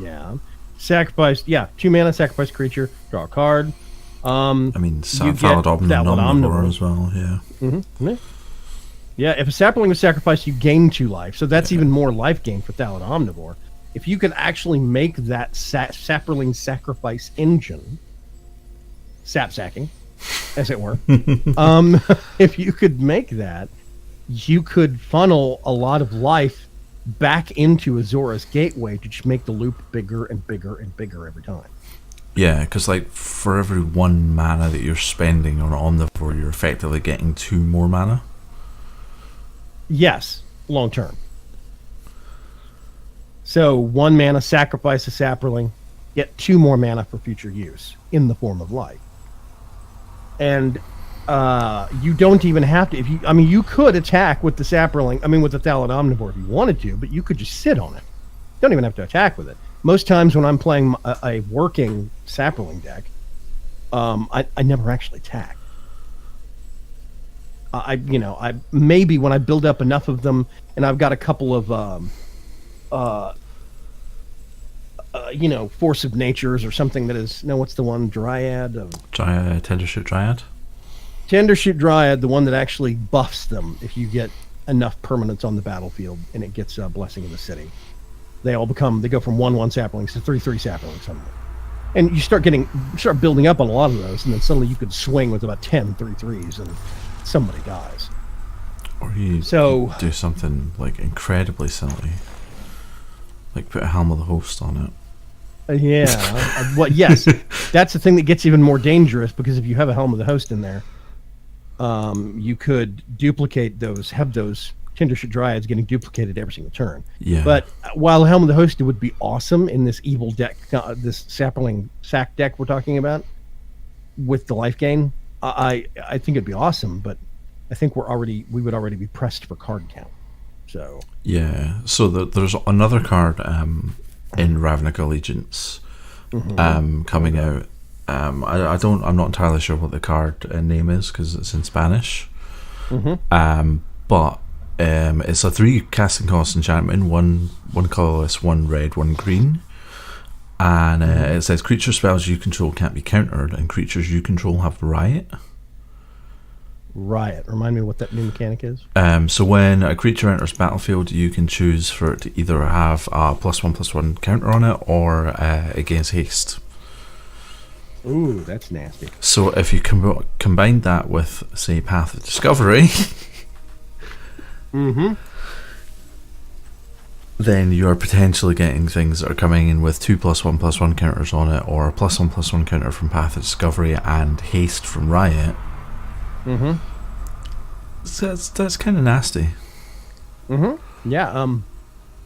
Yeah. 2 mana, sacrifice creature, draw a card. I mean, Thallid Omnivore as well, yeah. Mm-hmm. Yeah, if a Sapling was sacrificed, you gain 2 life. So that's even more life gain for Thallid Omnivore. If you could actually make that Saproling sacrifice engine, sap-sacking, as it were, if you could make that, you could funnel a lot of life back into Azor's Gateway to just make the loop bigger and bigger and bigger every time. Yeah, because like for every 1 mana that you're spending on Omnivore, you're effectively getting 2 more mana. Yes, long term. So 1 mana, sacrifice a Saproling, get 2 more mana for future use in the form of life. And you don't even have to. You could attack with the Saproling. With the Thallid Omnivore if you wanted to, but you could just sit on it. You don't even have to attack with it. Most times when I'm playing a working Saproling deck, I never actually attack. I maybe when I build up enough of them, and I've got a couple of Force of Natures or something that is what's the one Dryad? Tendershoot Dryad. Tendershoot Dryad, the one that actually buffs them if you get enough permanents on the battlefield, and it gets Blessing of the City. They go from 1/1 Saplings to 3/3 Saplings suddenly. And you start building up on a lot of those, and then suddenly you could swing with about 10 3/3s and somebody dies. Or you do something like incredibly silly. Like put a Helm of the Host on it. Yes. That's the thing that gets even more dangerous, because if you have a Helm of the Host in there, you could duplicate those, have those Tindership Dryads getting duplicated every single turn. Yeah. But while Helm of the Hosted would be awesome in this evil deck, this sapling sack deck we're talking about, with the life gain, I think it'd be awesome. But I think we would already be pressed for card count. So yeah. So there's another card in Ravnica Allegiance coming out. I'm not entirely sure what the card name is because it's in Spanish. But it's a 3 casting cost enchantment, one colorless, 1 red, 1 green, and it says creature spells you control can't be countered, and creatures you control have riot. Riot. Remind me what that new mechanic is. So when a creature enters battlefield, you can choose for it to either have a +1/+1 counter on it or against haste. Ooh, that's nasty. So if you combine that with, say, Path of Discovery, then you're potentially getting things that are coming in with 2 +1/+1 counters on it, or a +1/+1 counter from Path of Discovery and haste from Riot. So that's kind of nasty. Yeah.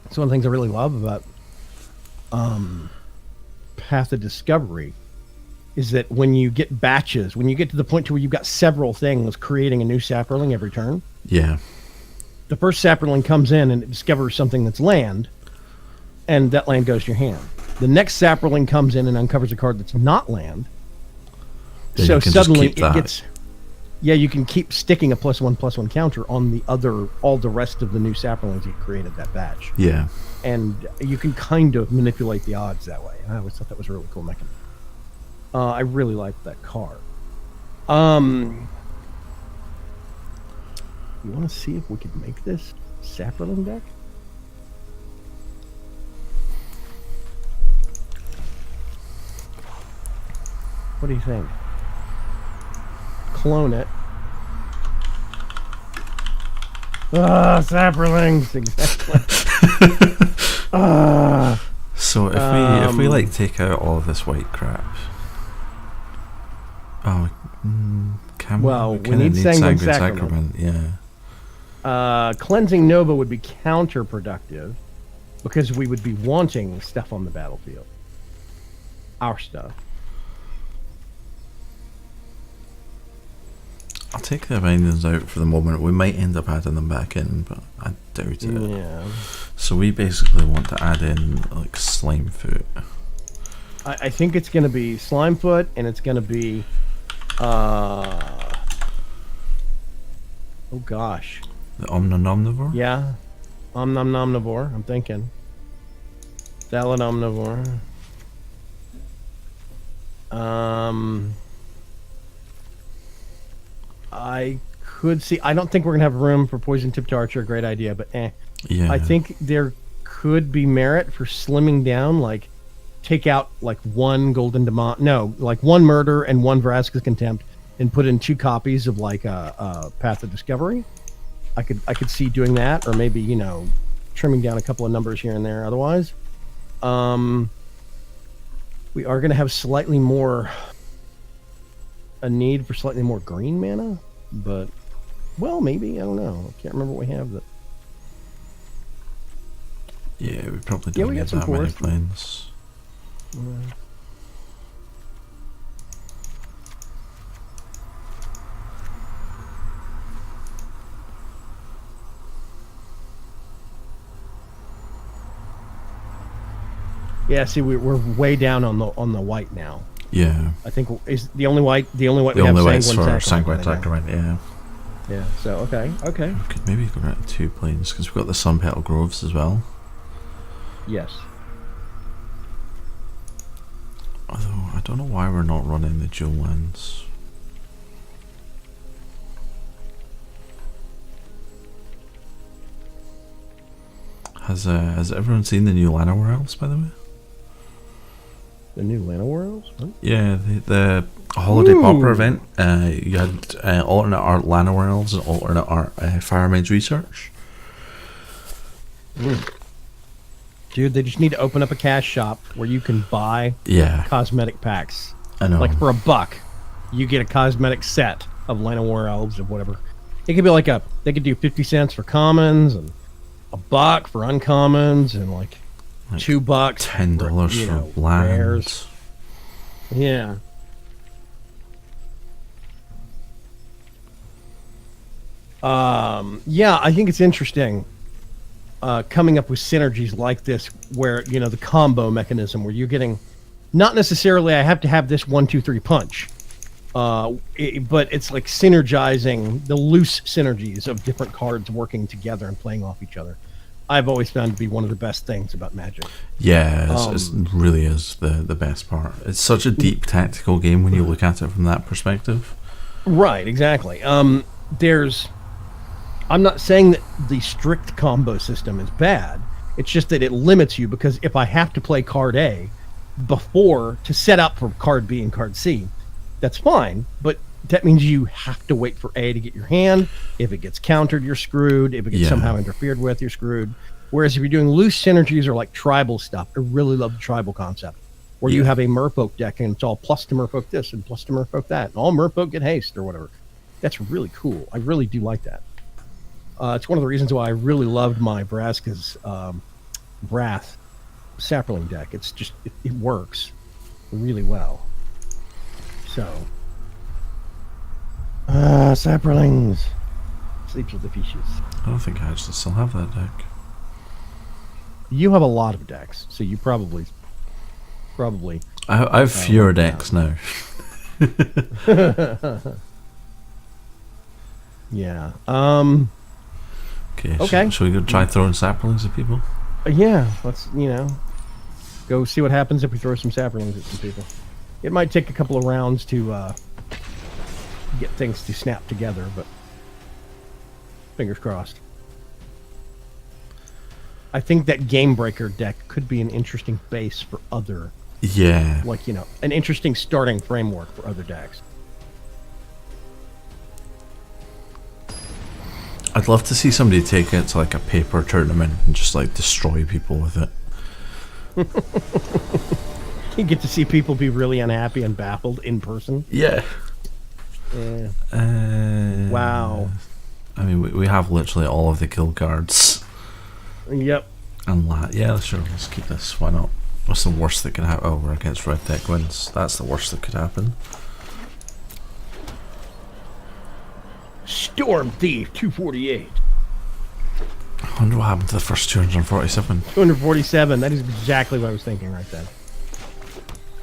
It's one of the things I really love about Path of Discovery is that when you get batches, when you get to the point to where you've got several things creating a new Saproling every turn, Yeah. the first Saproling comes in and it discovers something that's land, and that land goes to your hand. The next Saproling comes in and uncovers a card that's not land. Then So you can just suddenly keep that. it gets... Yeah, you can keep sticking a +1/+1 counter on all the rest of the new Saprolings you created that batch. Yeah. And you can kind of manipulate the odds that way. I always thought that was a really cool mechanism. I really liked that card. You want to see if we could make this Saproling deck? What do you think? Clone it. Saprolings! Exactly. So if we like take out all of this white crap, can Well, we we kinda need Sanguine Sacrament, yeah. Cleansing Nova would be counterproductive because we would be wanting stuff on the battlefield. Our stuff. I'll take the bindings out for the moment. We might end up adding them back in, but I doubt it. Yeah. So we basically want to add in like Slimefoot. I think it's going to be Slimefoot, and it's going to be... oh, gosh. The Omnivore? Yeah. Omnivore, I'm thinking. Salad Omnivore. I could see... I don't think we're going to have room for Poison Tipped Archer. Great idea, but Yeah. I think there could be merit for slimming down, like take out like 1 Golden Demon, no, like 1 Murder and 1 Vraska's Contempt, and put in 2 copies of like a Path of Discovery. I could see doing that, or maybe trimming down a couple of numbers here and there. Otherwise, we are going to have slightly more a need for slightly more green mana, but well, maybe, I don't know. I can't remember what we have that. Yeah, we probably Yeah, don't we got need some that many forest. planes. Yeah, see, we're way down on the white now. Yeah. I think is the only white we The have only white's Sanguine for Sanguine Sacrament. Sacrament, yeah. Yeah. So okay. We could maybe go back to 2 planes because we've got the Sunpetal Groves as well. Yes. Although I don't know why we're not running the dual lands. Has everyone seen the new Llanowar Elves, by the way? The new Lana Worlds. What? Yeah, the holiday popper event. You had alternate art Llanowar Elves and alternate art Fire Mage Research. Dude, they just need to open up a cash shop where you can buy Yeah, cosmetic packs. I know. Like for $1, you get a cosmetic set of Llanowar Elves of whatever It could be like they could do 50 cents for commons and $1 for uncommons and like $2, $10 for for land. rares. Yeah. Yeah, I think it's interesting coming up with synergies like this where, the combo mechanism where you're getting, not necessarily I have to have this 1, 2, 3 punch, but it's like synergizing the loose synergies of different cards working together and playing off each other. I've always found to be one of the best things about Magic. Yeah, it really is the best part. It's such a deep tactical game when you look at it from that perspective. Right, exactly. I'm not saying that the strict combo system is bad. It's just that it limits you, because if I have to play card A before to set up for card B and card C, that's fine, but that means you have to wait for A to get your hand. If it gets countered, you're screwed. If it gets somehow interfered with, you're screwed. Whereas if you're doing loose synergies or like tribal stuff, I really love the tribal concept, where you have a Merfolk deck and it's all plus to Merfolk this and plus to Merfolk that, and all Merfolk get haste or whatever. That's really cool. I really do like that. It's one of the reasons why I really loved my Vraska's Wrath Sapperling deck. It's just, it works really well. So, Sapperlings. Sleeps with the fishes. I don't think I actually still have that deck. You have a lot of decks, so you probably. I have fewer decks now. Yeah. Okay. Shall we go try throwing saplings at people? Yeah. Let's go see what happens if we throw some saplings at some people. It might take a couple of rounds to get things to snap together, but fingers crossed. I think that Game Breaker deck could be an interesting base for other. Yeah. Like, an interesting starting framework for other decks. I'd love to see somebody take it to like a paper tournament and just like destroy people with it. You get to see people be really unhappy and baffled in person. Yeah. Wow. I mean, we have literally all of the kill cards. Yep. And yeah, sure, let's keep this. Why not? What's the worst that could happen? Oh, we're against red deck wins. That's the worst that could happen. Storm Thief 248. I wonder what happened to the first 247. 247. That is exactly what I was thinking right then.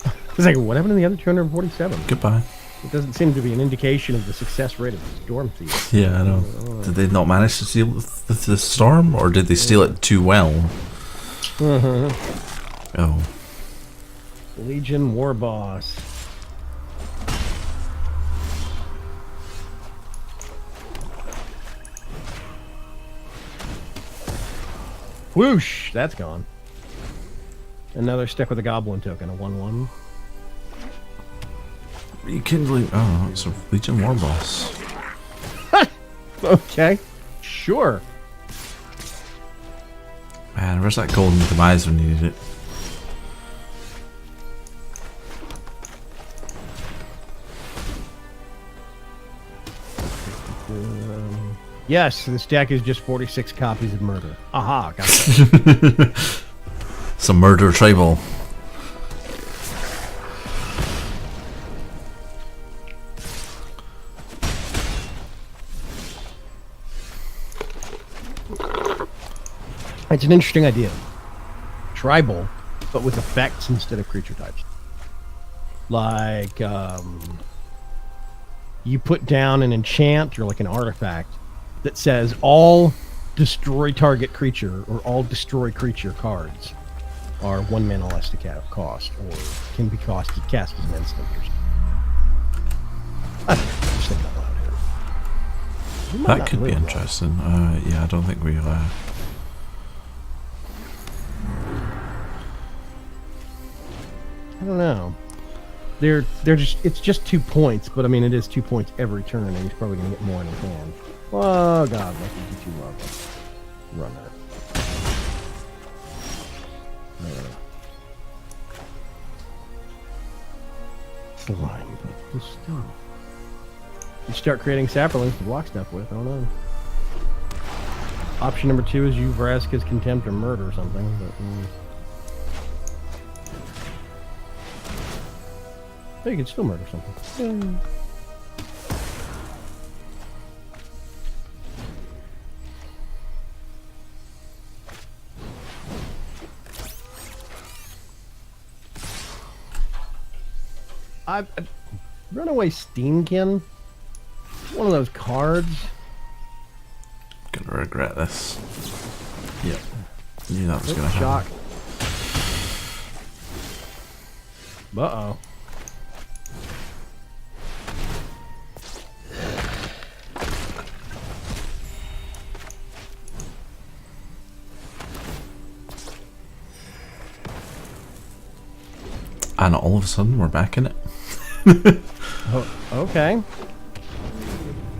I was like, what happened to the other 247? Goodbye. It doesn't seem to be an indication of the success rate of Storm Thief. Yeah, I know. Did they not manage to steal the storm, or did they steal it too well? Oh. Legion War Boss. Whoosh! That's gone. Another stick with a goblin token, a 1/1. Rekindling. Oh, it's a Legion War Boss. Okay. Sure. Man, where's that golden demise when you need it? Yes, this deck is just 46 copies of Murder. Aha, got that. Some Murder Tribal. It's an interesting idea. Tribal, but with effects instead of creature types. Like, you put down an enchant or like an artifact that says all destroy target creature or all destroy creature cards are 1 mana less to cost, or can be cast as an instant. I don't know, just thinking out loud here. That could be interesting. Yeah, I don't think we. I don't know. It's just 2 points, but I mean it is 2 points every turn, and he's probably gonna get more in his hand. Oh god, lucky you too low. Run that. Slime, but the stuff. You start creating saplings to block stuff with. I don't know. Option number 2 is you Vraska's contempt or murder or something. But, oh, you can still murder something. Runaway Steamkin. One of those cards. Gonna regret this. Yep. Knew that was gonna Shock. happen. Uh-oh. And all of a sudden, we're back in it. Oh, okay.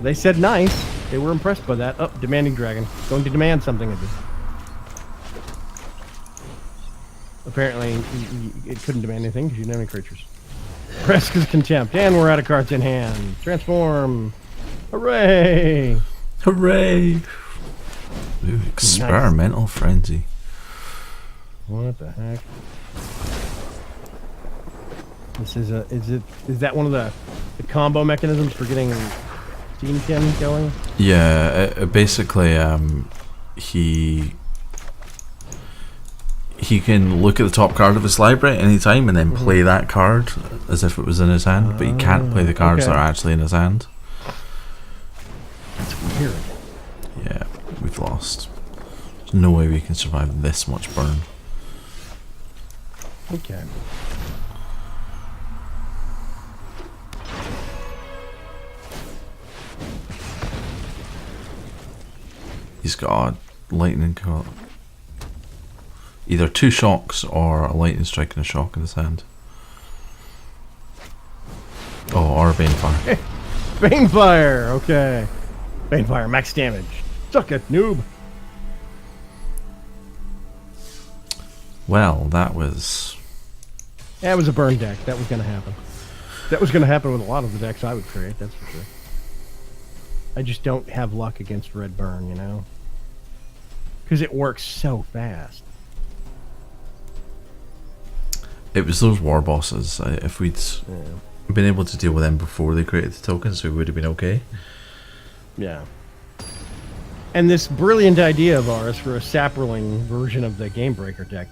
They said nice. They were impressed by that. Oh, demanding dragon. Going to demand something of you. Apparently, it couldn't demand anything because you didn't have any creatures. Vraska's contempt. And we're out of cards in hand. Transform. Hooray! Hooray! Ooh, experimental frenzy. What the heck? This is is that one of the combo mechanisms for getting Steamkin going? Yeah, basically, he can look at the top card of his library at any time and then play that card as if it was in his hand, but he can't play the cards that are actually in his hand. That's weird. Yeah, we've lost. There's no way we can survive this much burn. Okay. He's got a lightning card. Either 2 shocks or a lightning strike and a shock in his hand. Oh, or a Banefire. Banefire, okay. Banefire, max damage. Suck it, noob. Well, that was... Yeah, it was a burn deck. That was going to happen. That was going to happen with a lot of the decks I would create, that's for sure. I just don't have luck against red burn, you know? Because it works so fast. It was those war bosses. If we'd been able to deal with them before they created the tokens, we would have been okay. Yeah. And this brilliant idea of ours for a Saproling version of the Game Breaker deck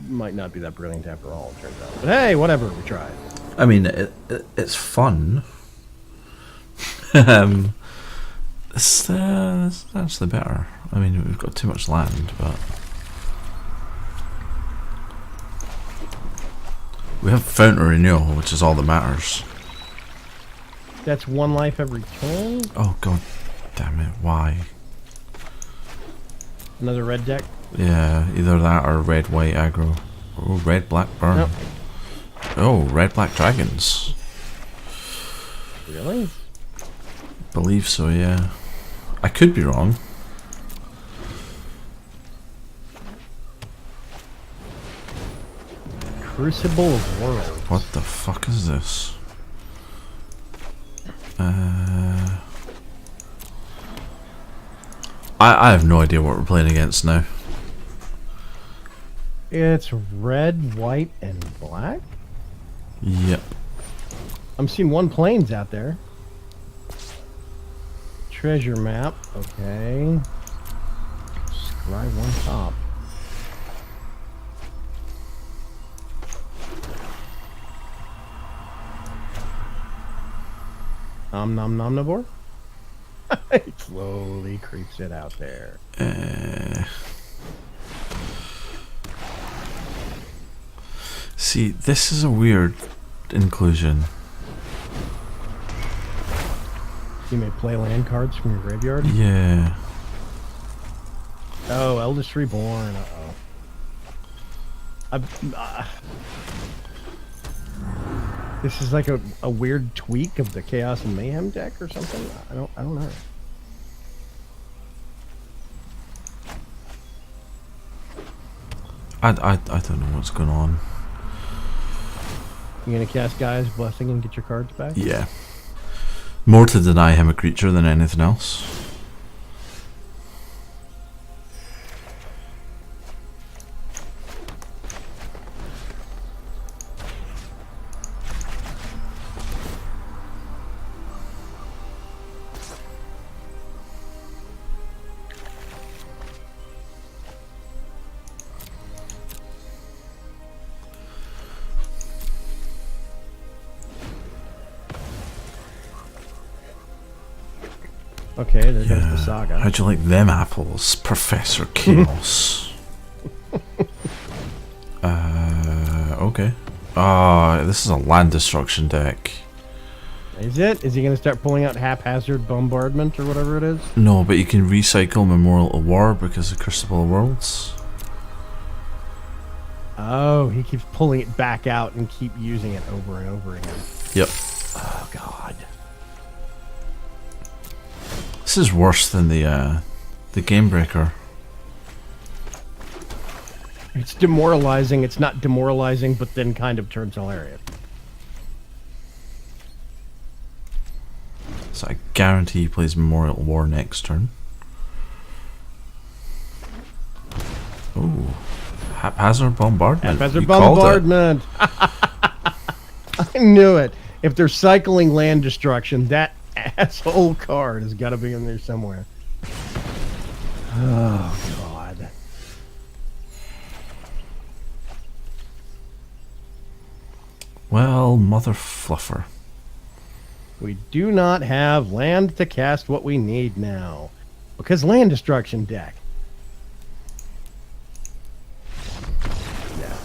might not be that brilliant after all, it turns out. But hey, whatever, we tried. I mean, it's fun. It's actually better. I mean, we've got too much land, but... we have Fountain Renewal, which is all that matters. That's 1 life every turn? Oh, god damn it, why? Another red deck? Yeah, either that or red-white aggro. Oh, red-black burn. Nope. Oh, red-black dragons. Really? Believe so, yeah. I could be wrong. Crucible of Worlds. What the fuck is this? I have no idea what we're playing against now. It's red, white, and black? Yep. I'm seeing 1 plains out there. Treasure map, okay. Scry 1 top. Omnivore? It slowly creeps it out there. See, this is a weird inclusion. You may play land cards from your graveyard? Yeah. Oh, Eldest Reborn. This is like a weird tweak of the Chaos and Mayhem deck or something. I don't know. I don't know what's going on. You gonna cast Gaia's Blessing and get your cards back? Yeah. More to deny him a creature than anything else. Okay, there goes the saga. How'd you like them apples, Professor Chaos? Okay. This is a land destruction deck. Is it? Is he going to start pulling out haphazard bombardment or whatever it is? No, but you can recycle Memorial to War because of Crucible of Worlds. Oh, he keeps pulling it back out and keep using it over and over again. Yep. Oh, God. This is worse than the Game Breaker. It's demoralizing. It's not demoralizing, but then kind of turns hilarious. So I guarantee he plays Memorial War next turn. Ooh. Haphazard Bombardment. Haphazard You called it. Bombardment. I knew it. If they're cycling land destruction, that asshole card has got to be in there somewhere. Oh, God. Well, mother fluffer. We do not have land to cast what we need now. Because land destruction deck. Yeah.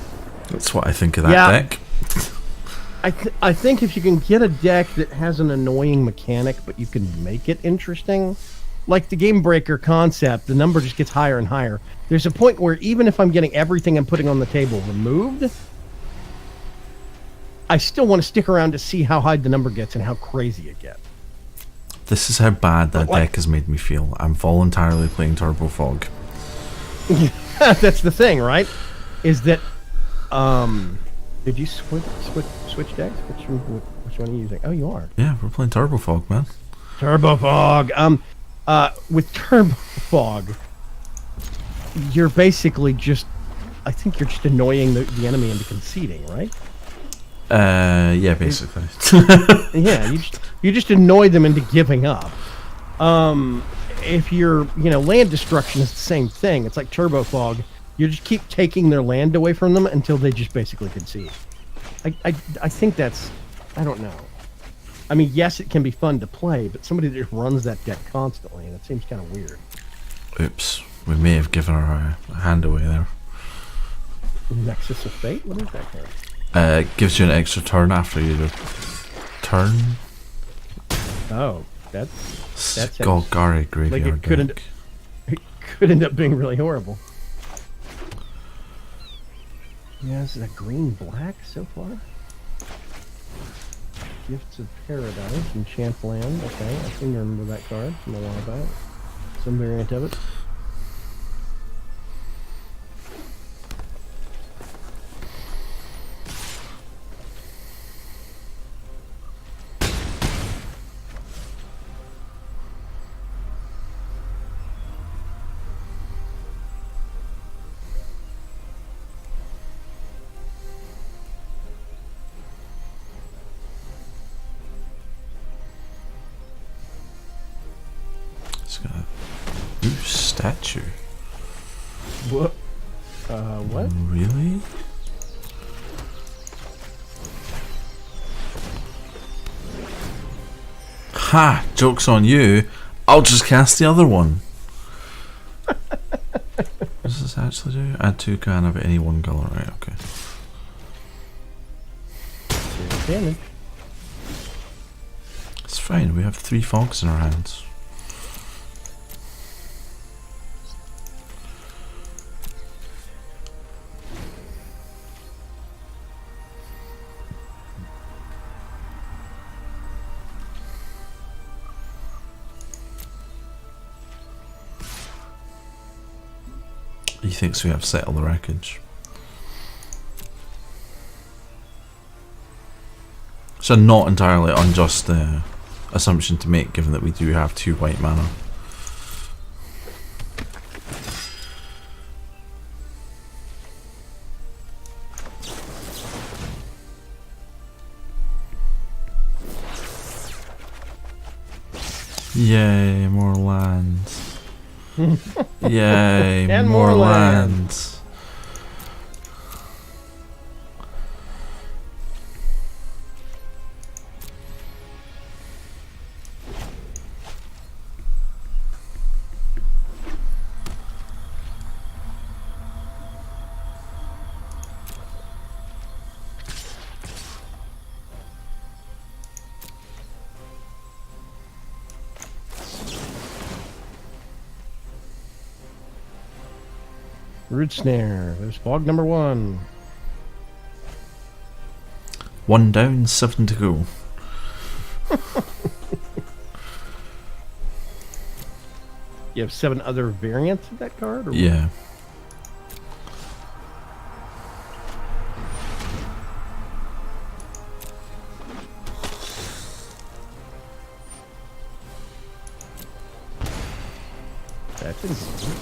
That's what I think of that deck. I think if you can get a deck that has an annoying mechanic, but you can make it interesting, like the Game Breaker concept, the number just gets higher and higher. There's a point where even if I'm getting everything I'm putting on the table removed, I still want to stick around to see how high the number gets and how crazy it gets. This is how bad that deck has made me feel. I'm voluntarily playing Turbo Fog. That's the thing, right? Is that, did you switch decks? Which one are you using? Oh, you are. Yeah, we're playing Turbo Fog, man. Turbo Fog. With Turbo Fog, you're basically just, I think you're just annoying the enemy into conceding, right? Yeah, basically. Yeah, you just annoy them into giving up. If you're, land destruction is the same thing. It's like Turbo Fog. You just keep taking their land away from them until they just basically concede. I think that's, I don't know. I mean, yes, it can be fun to play, but somebody that just runs that deck constantly, and it seems kind of weird. Oops, we may have given our hand away there. Nexus of Fate? What is that card? Gives you an extra turn after your turn. Oh, that's Golgari Graveyard like it could end up being really horrible. Yeah, this is a green-black so far. Gifts of Paradise, Enchant Land. Okay, I seem to remember that card from a while back. Some variant of it. Ooh, statue. What? What? Really? Ha! Joke's on you. I'll just cast the other one. What does this actually do? Add 2 can of any one color. Right, okay. Damage. It's fine, we have 3 fogs in our hands. He thinks we have settled the wreckage. It's a not entirely unjust assumption to make, given that we do have 2 white mana. Yay, more lands. Yay, And more more lands. Root Snare. There's fog number 1. 1 down, 7 to go. You have 7 other variants of that card? Or Yeah. That's interesting.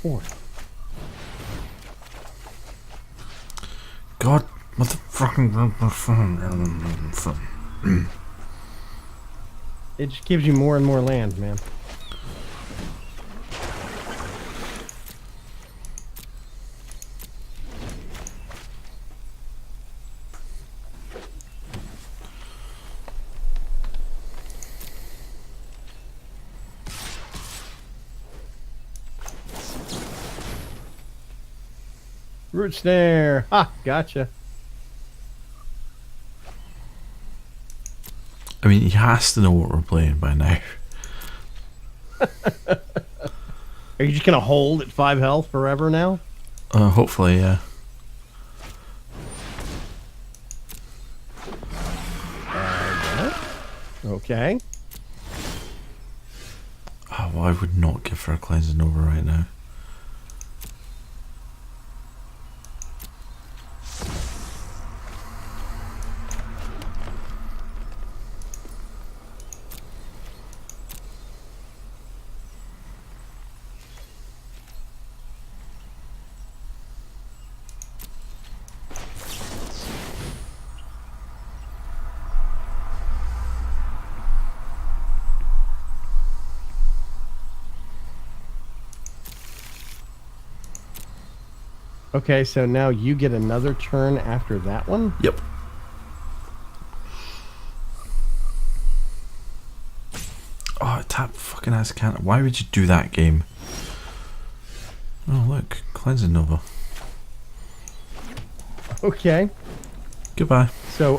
Four. God, motherfucking. It just gives you more and more lands, man. Root Snare. Ha, gotcha. I mean, he has to know what we're playing by now. Are you just gonna hold at 5 health forever now? Hopefully, yeah. Okay. Oh, well, I would not give her a cleansing over right now. Okay, so now you get another turn after that one? Yep. Oh, tap fucking ass can't. Why would you do that, game? Oh, look. Cleansing Nova. Okay. Goodbye. So,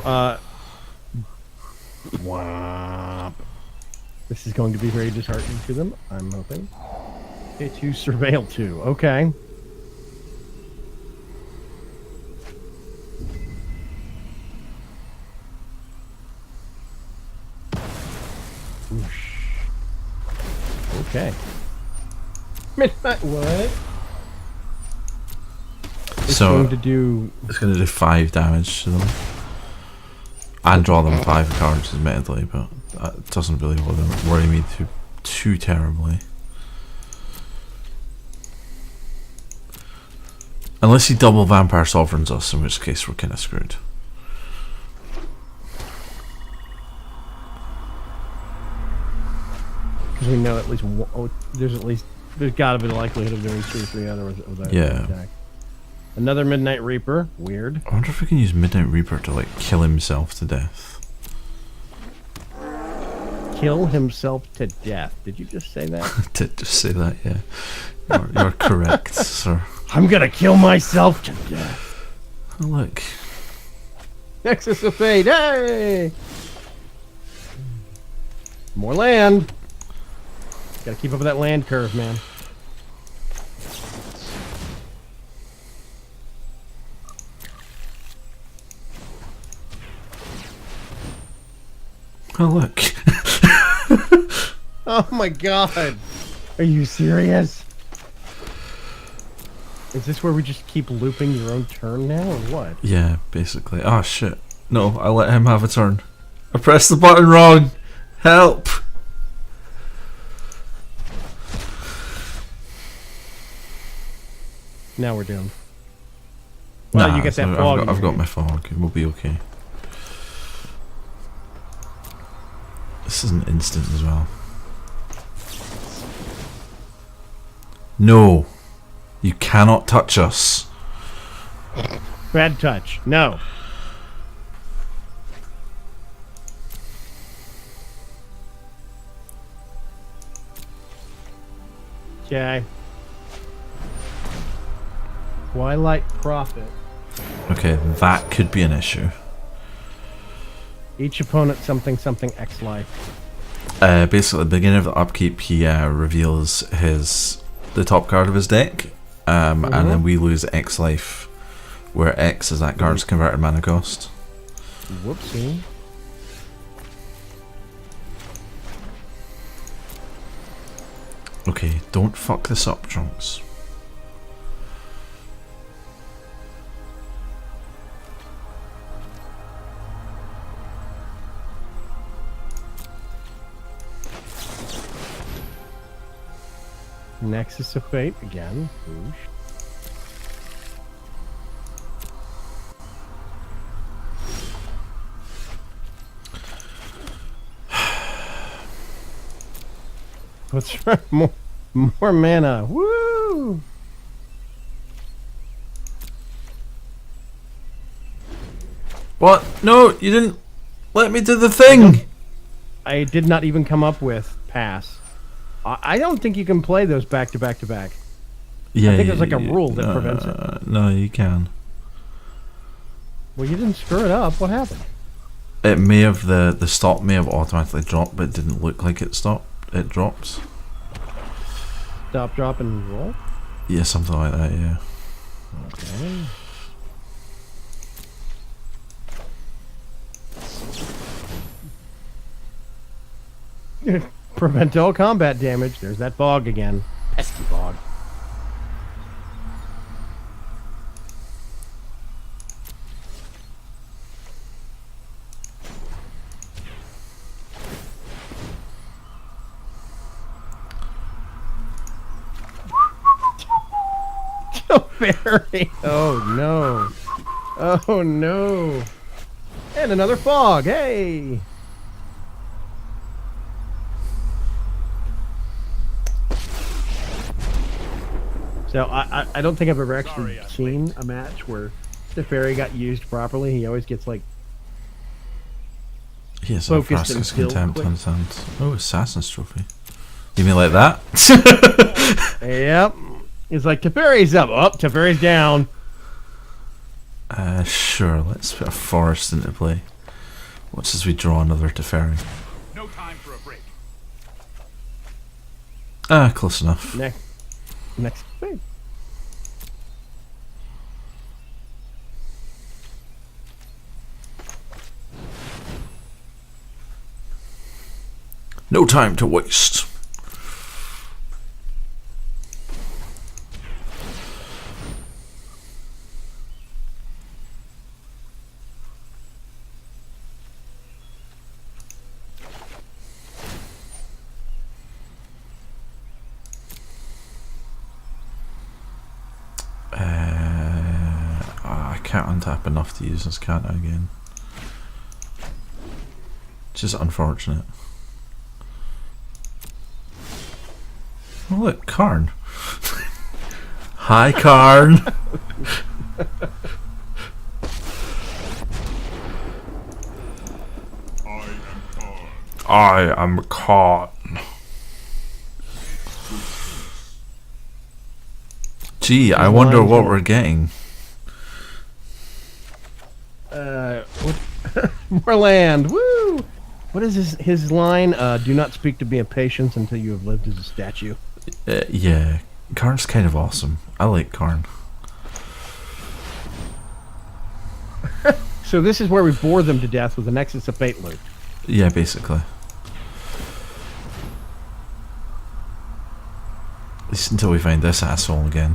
womp. This is going to be very disheartening to them, I'm hoping. Okay, 2 Surveil 2. Okay. Whoosh. Okay. Midnight, what? It's So going to do. it's going to do 5 damage to them. And draw them 5 cards, admittedly, but that doesn't really worry me too terribly. Unless he double Vampire Sovereigns us, in which case we're kind of screwed. Because we know at least there's got to be the likelihood of doing 2 or 3 other with that Yeah. attack. Another Midnight Reaper. Weird. I wonder if we can use Midnight Reaper to like kill himself to death. Kill himself to death. Did you just say that? Did just say that, yeah. You're correct, sir. I'm gonna kill myself to death. Oh, look. Nexus of Fate. Hey! More land. Gotta keep up with that land curve, man. Oh, look. Oh my god. Are you serious? Is this where we just keep looping your own turn now, or what? Yeah, basically. Oh shit. No, I let him have a turn. I pressed the button wrong. Help! Now we're doomed. Well, you get that fog. I've got my fog. We'll be okay. This is an instant as well. No! You cannot touch us. Bad touch. No. Okay. Twilight Prophet. Okay, that could be an issue. Each opponent something X life. Basically, at the beginning of the upkeep, he reveals the top card of his deck, and then we lose X life, where X is that card's converted mana cost. Whoopsie. Okay, don't fuck this up, Trunks. Nexus of Fate again. Oosh. What's right? More mana. Woo! What? No, you didn't let me do the thing! I did not even come up with pass. I don't think you can play those back to back to back. Yeah, I think there's like a rule that prevents it. No, you can. Well, you didn't screw it up. What happened? It may have the stop may have automatically dropped, but it didn't look like it stopped. It drops. Stop, drop, and roll? Yeah, something like that. Yeah. Okay. Prevent all combat damage. There's that fog again. Pesky fog. Fairy. Oh no. Oh no. And another fog. Hey. So I don't think I've ever actually seen a match where the fairy got used properly. He always gets like He has a focused and Frascus still Contempt quick. on his hand. Oh, Assassin's Trophy. You mean like that? Yep. It's like Teferi's up. Oh, Teferi's down. Sure, let's put a forest into play. Watch as we draw another Teferi. No time for a break. Close enough. Next thing. No time to waste. I can't untap enough to use this, can't I, again? Just unfortunate. Oh look, Karn. Hi, Karn. I am Karn. Gee, I wonder what we're getting. More land. Woo! What is his line? Do not speak to me of patience until you have lived as a statue. Yeah, Karn's kind of awesome. I like Karn. So this is where we bore them to death with the Nexus of Fate loop. Yeah, basically. At least until we find this asshole again.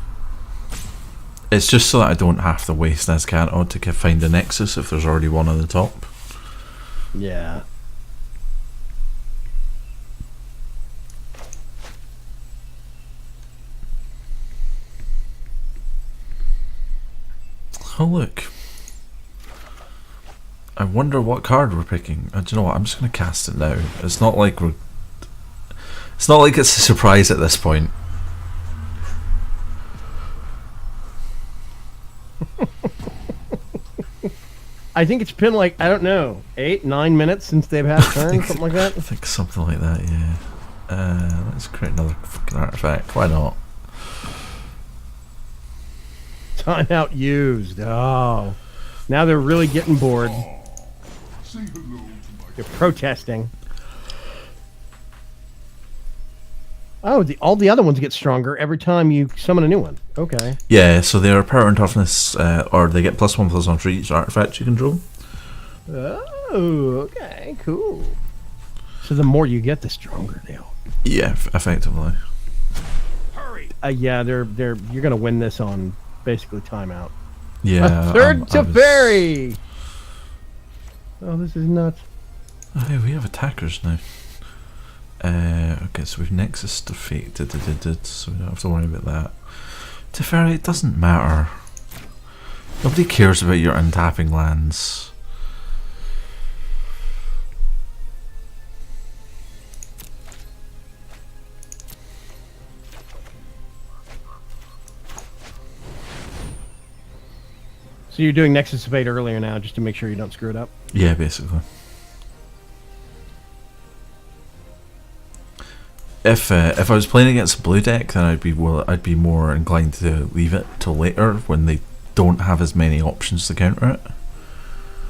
It's just so that I don't have to waste Azcanto to find a Nexus if there's already one on the top. Yeah. Oh look. I wonder what card we're picking. Do you know what? I'm just going to cast it now. It's not like we're... It's not like it's a surprise at this point. I think it's been like, I don't know, 8-9 minutes since they've had a turn, something like that. I think something like that, yeah. Let's create another fucking artifact. Why not? Timeout used. Oh. Now they're really getting bored. They're protesting. Oh, all the other ones get stronger every time you summon a new one. Okay. Yeah, so their power and toughness, or they get +1/+1 for each artifact you control. Oh, okay, cool. So the more you get, the stronger they are. Yeah, effectively. Hurry! Yeah, you're gonna win this on basically timeout. Yeah. A third Teferi! Oh, this is nuts. Oh, hey, we have attackers now. Okay, so we've Nexus defeated, so we don't have to worry about that. Teferi, it doesn't matter. Nobody cares about your untapping lands. So you're doing Nexus of Fate earlier now, just to make sure you don't screw it up? Yeah, basically. If I was playing against a blue deck, then I'd be more inclined to leave it till later when they don't have as many options to counter it.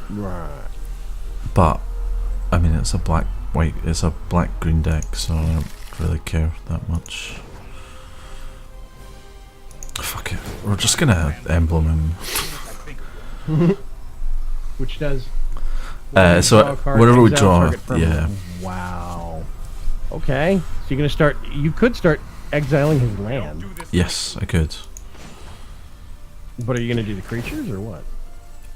Right. But I mean, it's a black green deck, so I don't really care that much. Fuck it, we're just gonna emblem him. Which does. So whatever we draw, yeah. Wow. Okay, so you're gonna start. You could start exiling his land. Yes, I could. But are you gonna do the creatures or what?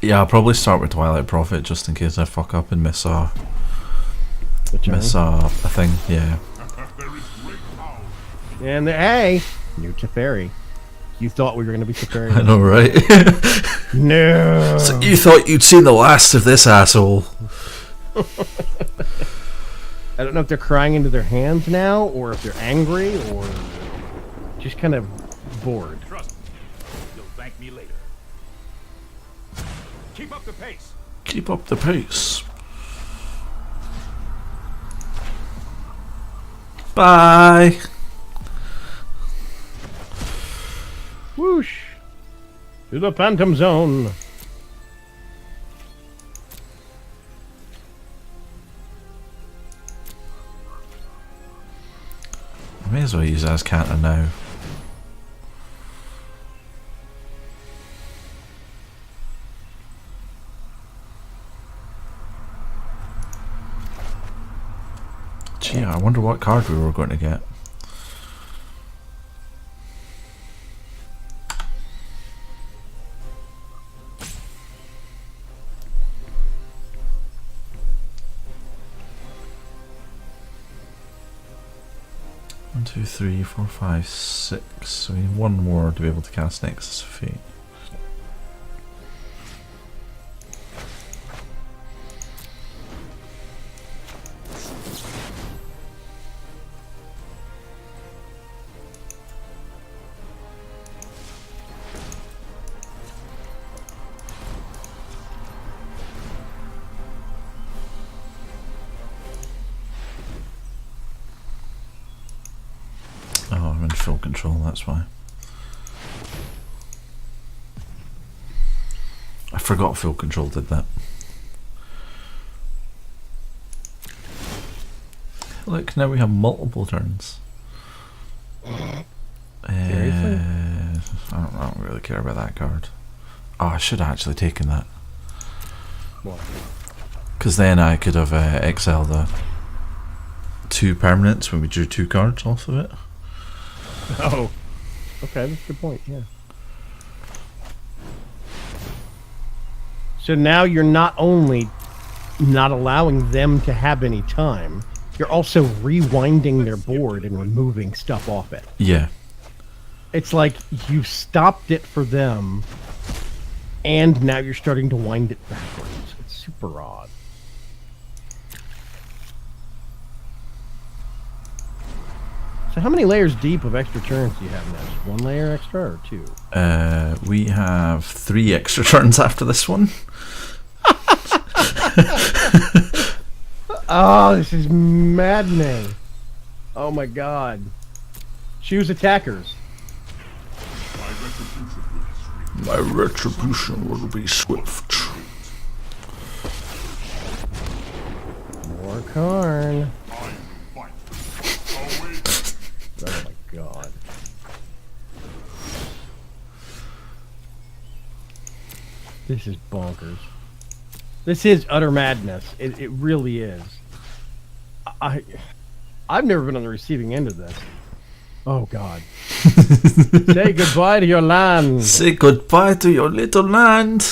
Yeah, I'll probably start with Twilight Prophet just in case I fuck up and miss a thing. Yeah. And hey, new Teferi. You thought we were gonna be Teferi? I know, right? No. So you thought you'd seen the last of this asshole? I don't know if they're crying into their hands now, or if they're angry, or just kind of bored. Trust me, you'll thank me later. Keep up the pace. Keep up the pace. Bye. Whoosh! To the Phantom Zone. I may as well use Azcanta now. Gee, I wonder what card we were going to get. One, two, three, four, five, six. So we need one more to be able to cast Nexus of Fate. Oh, I'm in full control, that's why. I forgot full control did that. Look, now we have multiple turns. Seriously? I don't really care about that card. Oh, I should have actually taken that. What? Because then I could have exiled the 2 permanents when we drew 2 cards off of it. Oh. Okay, that's a good point, yeah. So now you're not only not allowing them to have any time, you're also rewinding their board and removing stuff off it. Yeah. It's like you stopped it for them, and now you're starting to wind it backwards. It's super odd. So how many layers deep of extra turns do you have now? Just one layer extra or two? We have 3 extra turns after this one. Oh, this is maddening. Oh my god. Choose attackers. My retribution will be swift. More Karn. Oh my god. This is bonkers. This is utter madness. It really is. I've never been on the receiving end of this. Oh god. Say goodbye to your land. Say goodbye to your little land.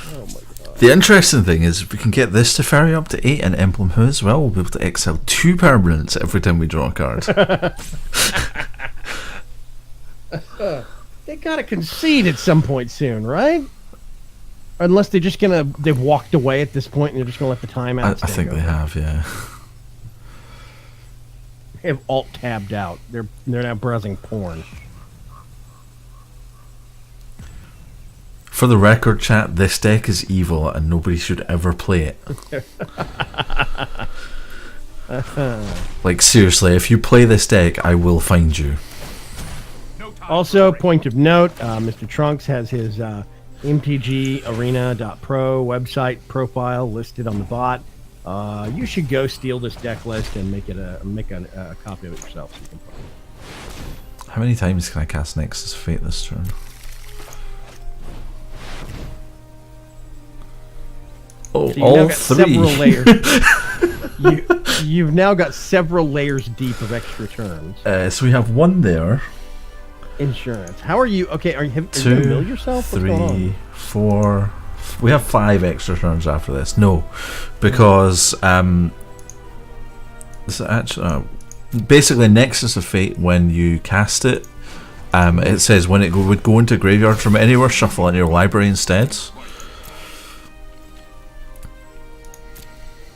Oh my god. The interesting thing is, if we can get this to ferry up to 8 and Emblem Who as well, we'll be able to exile 2 permanents every time we draw a card. They gotta concede at some point soon, right? Unless they've walked away at this point and they're just gonna let the timeout. I think they have, yeah. They have alt tabbed out. They're now browsing porn. For the record, chat, this deck is evil and nobody should ever play it. Like, seriously, if you play this deck, I will find you. Also, point of note, Mr. Trunks has his mtgarena.pro website profile listed on the bot. You should go steal this deck list and make a copy of it yourself so you can play it. How many times can I cast Nexus of Fate this turn? Oh, So all 3. Several layers. You've now got several layers deep of extra turns. So we have 1 there. Insurance. How are you? Okay, are you going 2, to mill yourself? What's going 3, on? 4. We have 5 extra turns after this. No, because this actually basically Nexus of Fate. When you cast it, it says when it would go into graveyard from anywhere, shuffle in your library instead.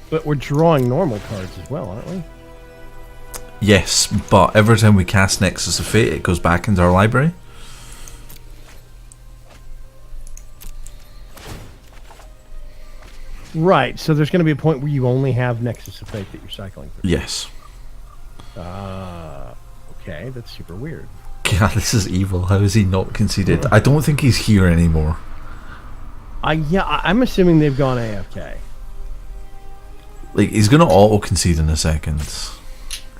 But we're drawing normal cards as well, aren't we? Yes, but every time we cast Nexus of Fate, it goes back into our library. Right, so there's going to be a point where you only have Nexus of Fate that you're cycling through. Yes. Okay, that's super weird. God, this is evil. How is he not conceded? I don't think he's here anymore. I'm assuming they've gone AFK. Like, he's gonna auto concede in a second.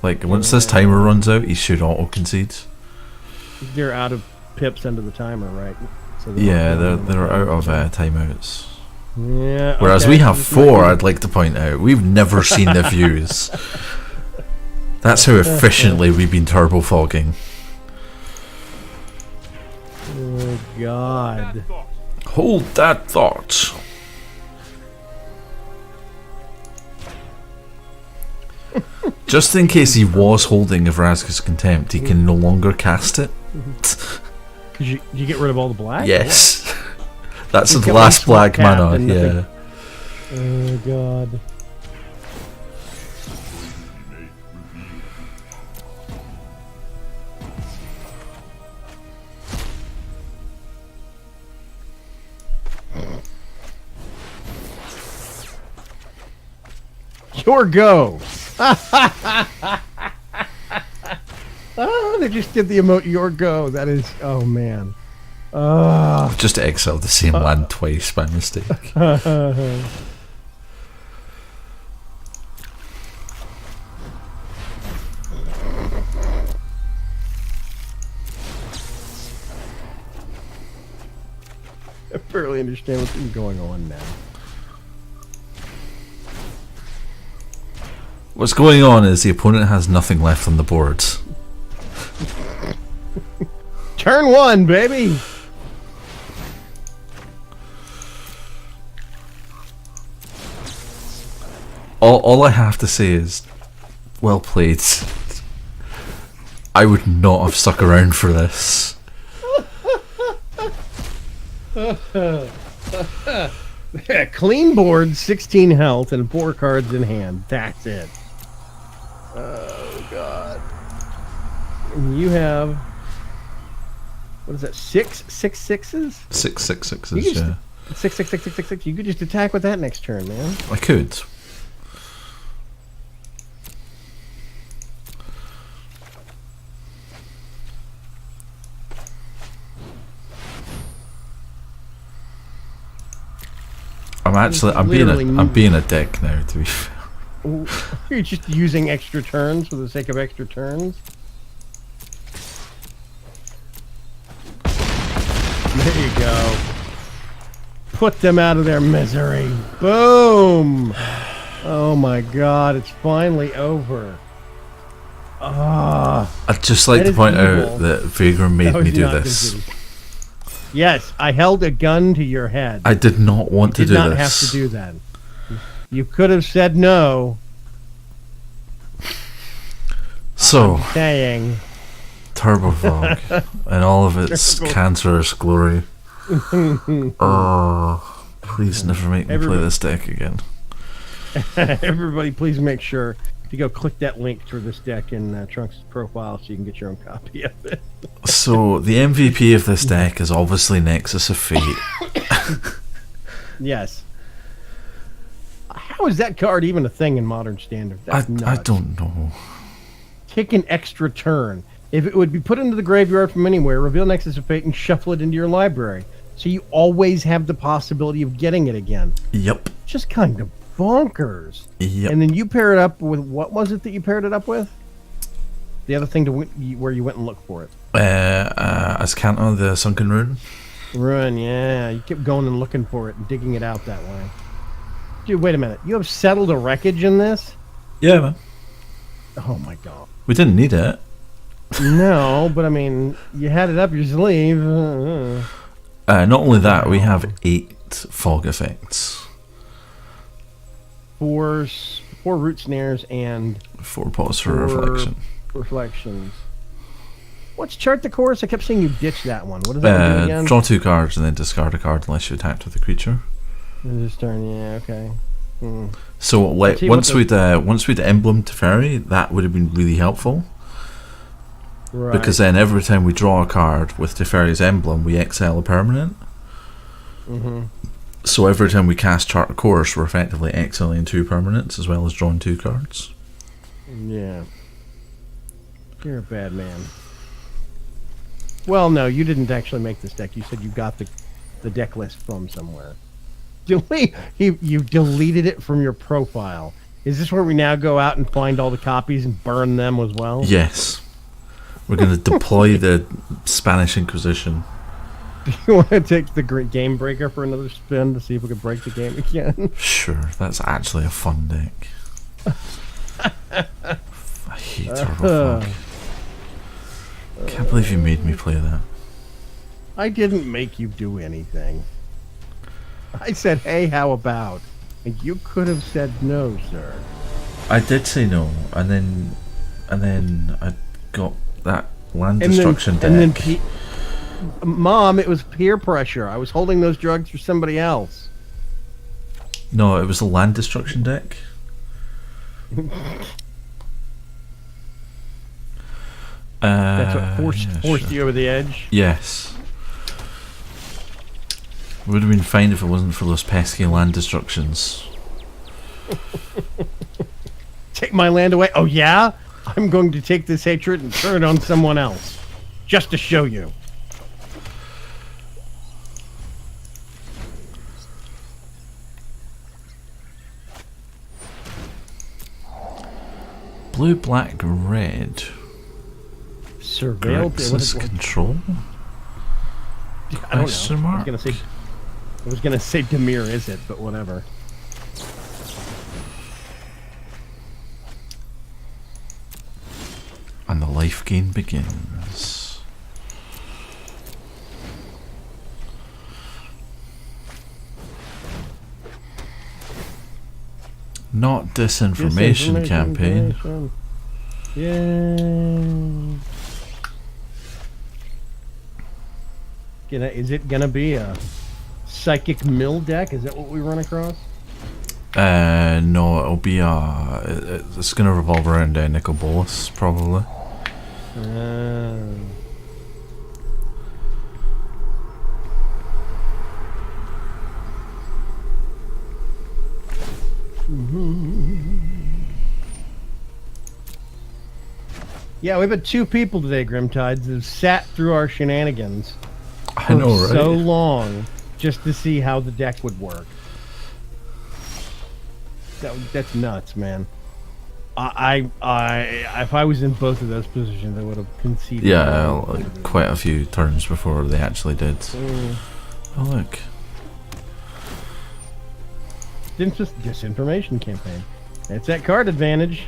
Like, once this timer runs out, he should auto concede. They're out of pips under the timer, right? So Yeah, they're out of timeouts. Yeah. Whereas okay. we have 4, I'd like to point out. We've never seen the views. That's how efficiently we've been turbo fogging. Oh god. Hold that thought. Just in case he was holding Vraska's Contempt, he can no longer cast it. Could you get rid of all the black? Yes. That's He's the got last one black swap cap mana, and yeah. nothing. Oh god. Your go. Oh, they just did the emote your go. That is, oh man. Just exiled the same land twice by mistake. I barely understand what's even going on now. What's going on is the opponent has nothing left on the board. Turn 1, baby. all I have to say is, well played. I would not have stuck around for this. Clean board, 16 health, and 4 cards in hand. That's it. Oh, God. And you have... What is that? 6 sixes? 6 6 You sixes, just- yeah. 6 6 6 6 6 6. You could just attack with that next turn, man. I could. I'm being a dick now, to be fair. You're just using extra turns for the sake of extra turns. There you go. Put them out of their misery. Boom! Oh my God, it's finally over. Ah. I'd just like That to is point evil. out that Vagrant made That me was do not this. good. Yes, I held a gun to your head. I did not want to did do not this. have to do that. You could have said no. So, Saying. Turbofog and all of its cancerous glory. Oh, please never make me play this deck again. Everybody, please make sure to go click that link for this deck in Trunks' profile so you can get your own copy of it. So, the MVP of this deck is obviously Nexus of Fate. Yes. How is that card even a thing in Modern Standard? I That's nuts. don't know. Take an extra turn. If it would be put into the graveyard from anywhere, reveal Nexus of Fate and shuffle it into your library. So you always have the possibility of getting it again. Yep. Just kind of bonkers. Yep. And then you pair it up with, what was it that you paired it up with? The other thing where you went and looked for it. Azcanta, the Sunken Rune. Run, yeah. You kept going and looking for it and digging it out that way. Dude, wait a minute. You have settled a wreckage in this? Yeah, man. Oh my God. We didn't need it. No, but I mean, you had it up your sleeve. Not only that, we have 8 fog effects. 4 root snares and 4 pots for 4 reflection. reflections. What's Chart the Course? I kept seeing you ditch that one. What does that do again? Draw 2 cards and then discard a card unless you attacked with a creature. This turn, yeah, okay. So I'll tell you once what we'd emblem Teferi, that would have been really helpful. Right. Because then every time we draw a card with Teferi's emblem, we exile a permanent. So every time we cast Chart of Course, we're effectively exiling 2 permanents as well as drawing 2 cards. Yeah. You're a bad man. Well, no, you didn't actually make this deck. You said you got the deck list from somewhere. You deleted it from your profile. Is this where we now go out and find all the copies and burn them as well? Yes. We're going to deploy the Spanish Inquisition. Do you want to take the Game Breaker for another spin to see if we can break the game again? Sure, that's actually a fun deck. I hate Turbofog. Can't believe you made me play that. I didn't make you do anything. I said, hey, how about? And you could have said no, sir. I did say no, and then I got that land destruction deck. Mom, it was peer pressure. I was holding those drugs for somebody else. No, it was the land destruction deck. That's what forced you over the edge. Yes. It would have been fine if it wasn't for those pesky land destructions. Take my land away? Oh, yeah? I'm going to take this hatred and turn it on someone else. Just to show you. Blue, black, red. Surveilled? Grixis control? I don't Question know. mark? I was gonna say Demir is it, but whatever. And the life gain begins. Not disinformation campaign. Yay. Is it gonna be a psychic mill deck? Is that what we run across? No, it'll be it's gonna revolve around Nicol Bolas, probably. Yeah, we've had 2 people today, Grimtides, that have sat through our shenanigans I know, right? so long just to see how the deck would work. That's nuts, man. If I was in both of those positions, I would have conceded. Yeah, like, quite a few turns before they actually did. Oh, look. Disinformation campaign. It's that card advantage.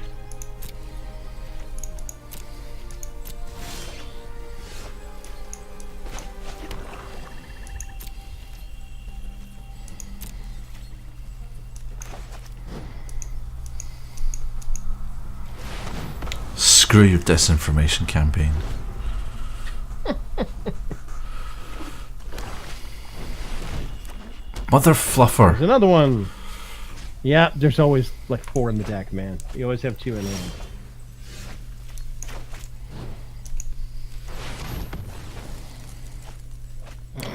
Screw your disinformation campaign. Mother fluffer. There's another one. Yeah, there's always like 4 in the deck, man. You always have 2 in hand.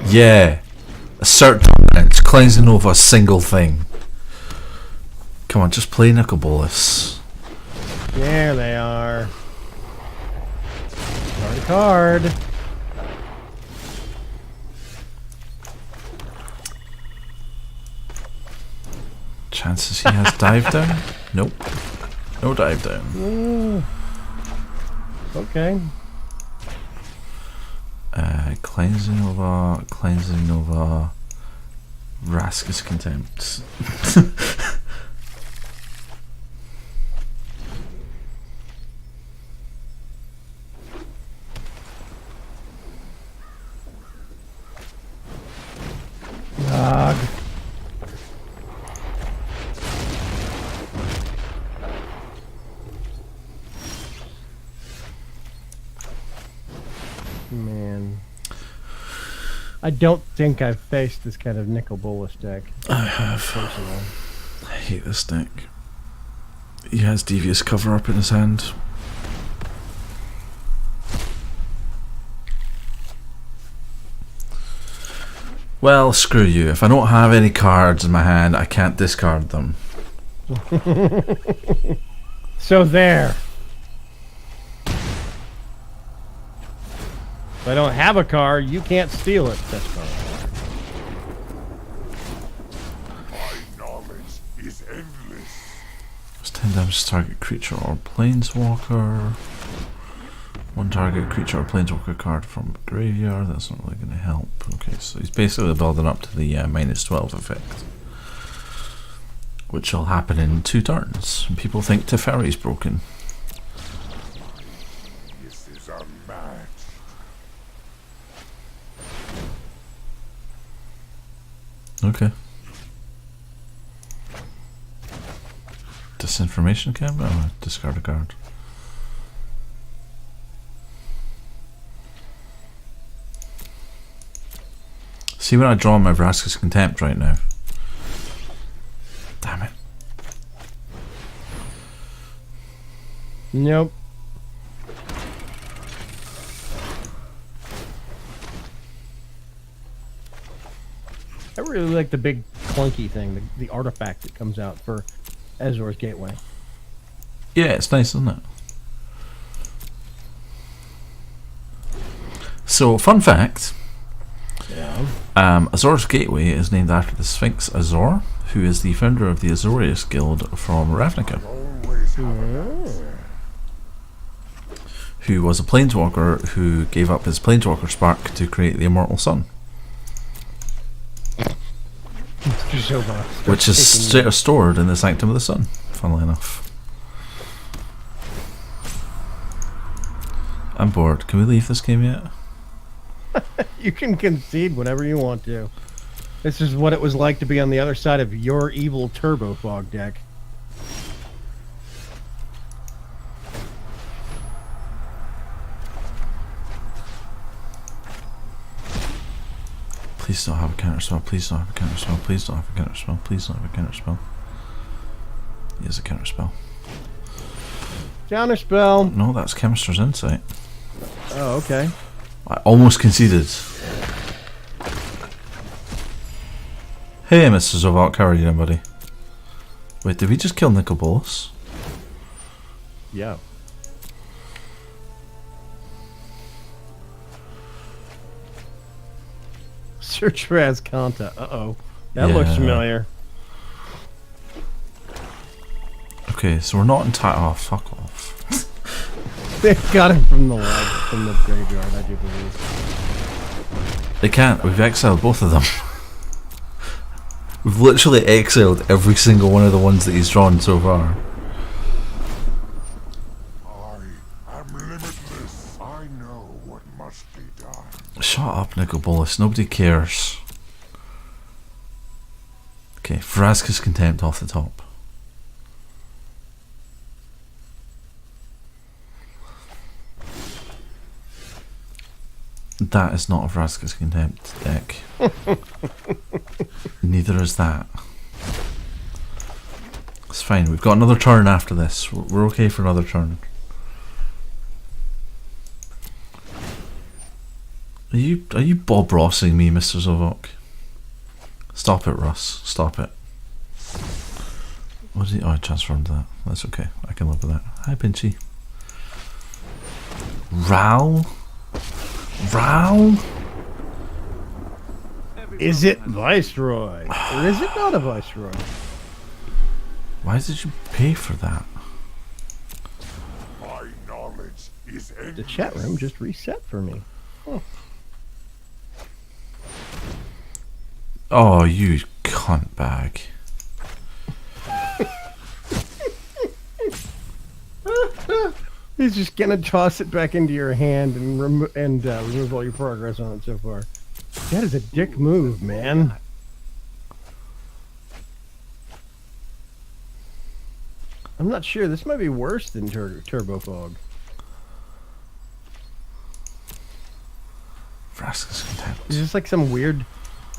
Yeah. Assert dominance. Cleansing over a single thing. Come on, just play Nicol Bolas. There they are. Card. Chances he has dive down? Nope. No dive down. Okay. Cleansing over Raskus Contempt. Man. I don't think I've faced this kind of Nicol Bolas deck. I have. Personally. I hate this deck. He has Devious Cover Up in his hand. Well, screw you. If I don't have any cards in my hand, I can't discard them. So there. If I don't have a card, you can't steal it. That's fine. My knowledge is endless. It's 10 damage to target creature or planeswalker. 1 target creature or planeswalker card from graveyard. That's not really going to help. Okay, so he's basically building up to the -12 effect, which will happen in 2 turns. And people think Teferi's broken. This is a match. Okay. Disinformation camera? Oh, discard a card. See when I draw my Vraska's Contempt right now? Damn it. Nope. I really like the big clunky thing, the artifact that comes out for Azor's Gateway. Yeah, it's nice, isn't it? So, fun fact. Yeah. Azor's Gateway is named after the Sphinx Azor, who is the founder of the Azorius Guild from Ravnica, who was a planeswalker who gave up his planeswalker spark to create the Immortal Sun, which is stored in the Sanctum of the Sun, funnily enough. I'm bored. Can we leave this game yet? You can concede whenever you want to. This is what it was like to be on the other side of your evil Turbo Fog deck. Please don't have a counter spell. Please don't have a counter spell. Please don't have a counter spell. Please don't have a counter spell. He has a counter spell. Counter spell. No, that's Chemister's Insight. Oh, okay. I almost conceded. Hey, Mr. Zovok, how are you doing, buddy? Wait, did we just kill Nicol Bolas? Yeah. Search for Azcanta. Uh-oh. That looks Yeah. familiar. Okay, so we're not entirely. Oh, fuck off. They got him from the graveyard, I do believe. They can't. We've exiled both of them. We've literally exiled every single one of the ones that he's drawn so far. I am limitless. I know what must be done. Shut up, Nicol Bolas. Nobody cares. Okay, Vraska's Contempt off the top. That is not a Vraska's Contempt deck. Neither is that. It's fine, we've got another turn after this. We're okay for another turn. Are you Bob Rossing me, Mr. Zovok? Stop it, Russ. Stop it. What is he? Oh, I transformed that. That's okay. I can live with that. Hi, Pinchy. Ral? Ral? Is it Viceroy? Or is it not a Viceroy? Why did you pay for that? My knowledge is endless. The chat room just reset for me. Oh, you cunt bag. He's just gonna toss it back into your hand and remove all your progress on it so far. That is a dick move, man. I'm not sure. This might be worse than Turbo Fog. Vraska's Contempt. Is this like some weird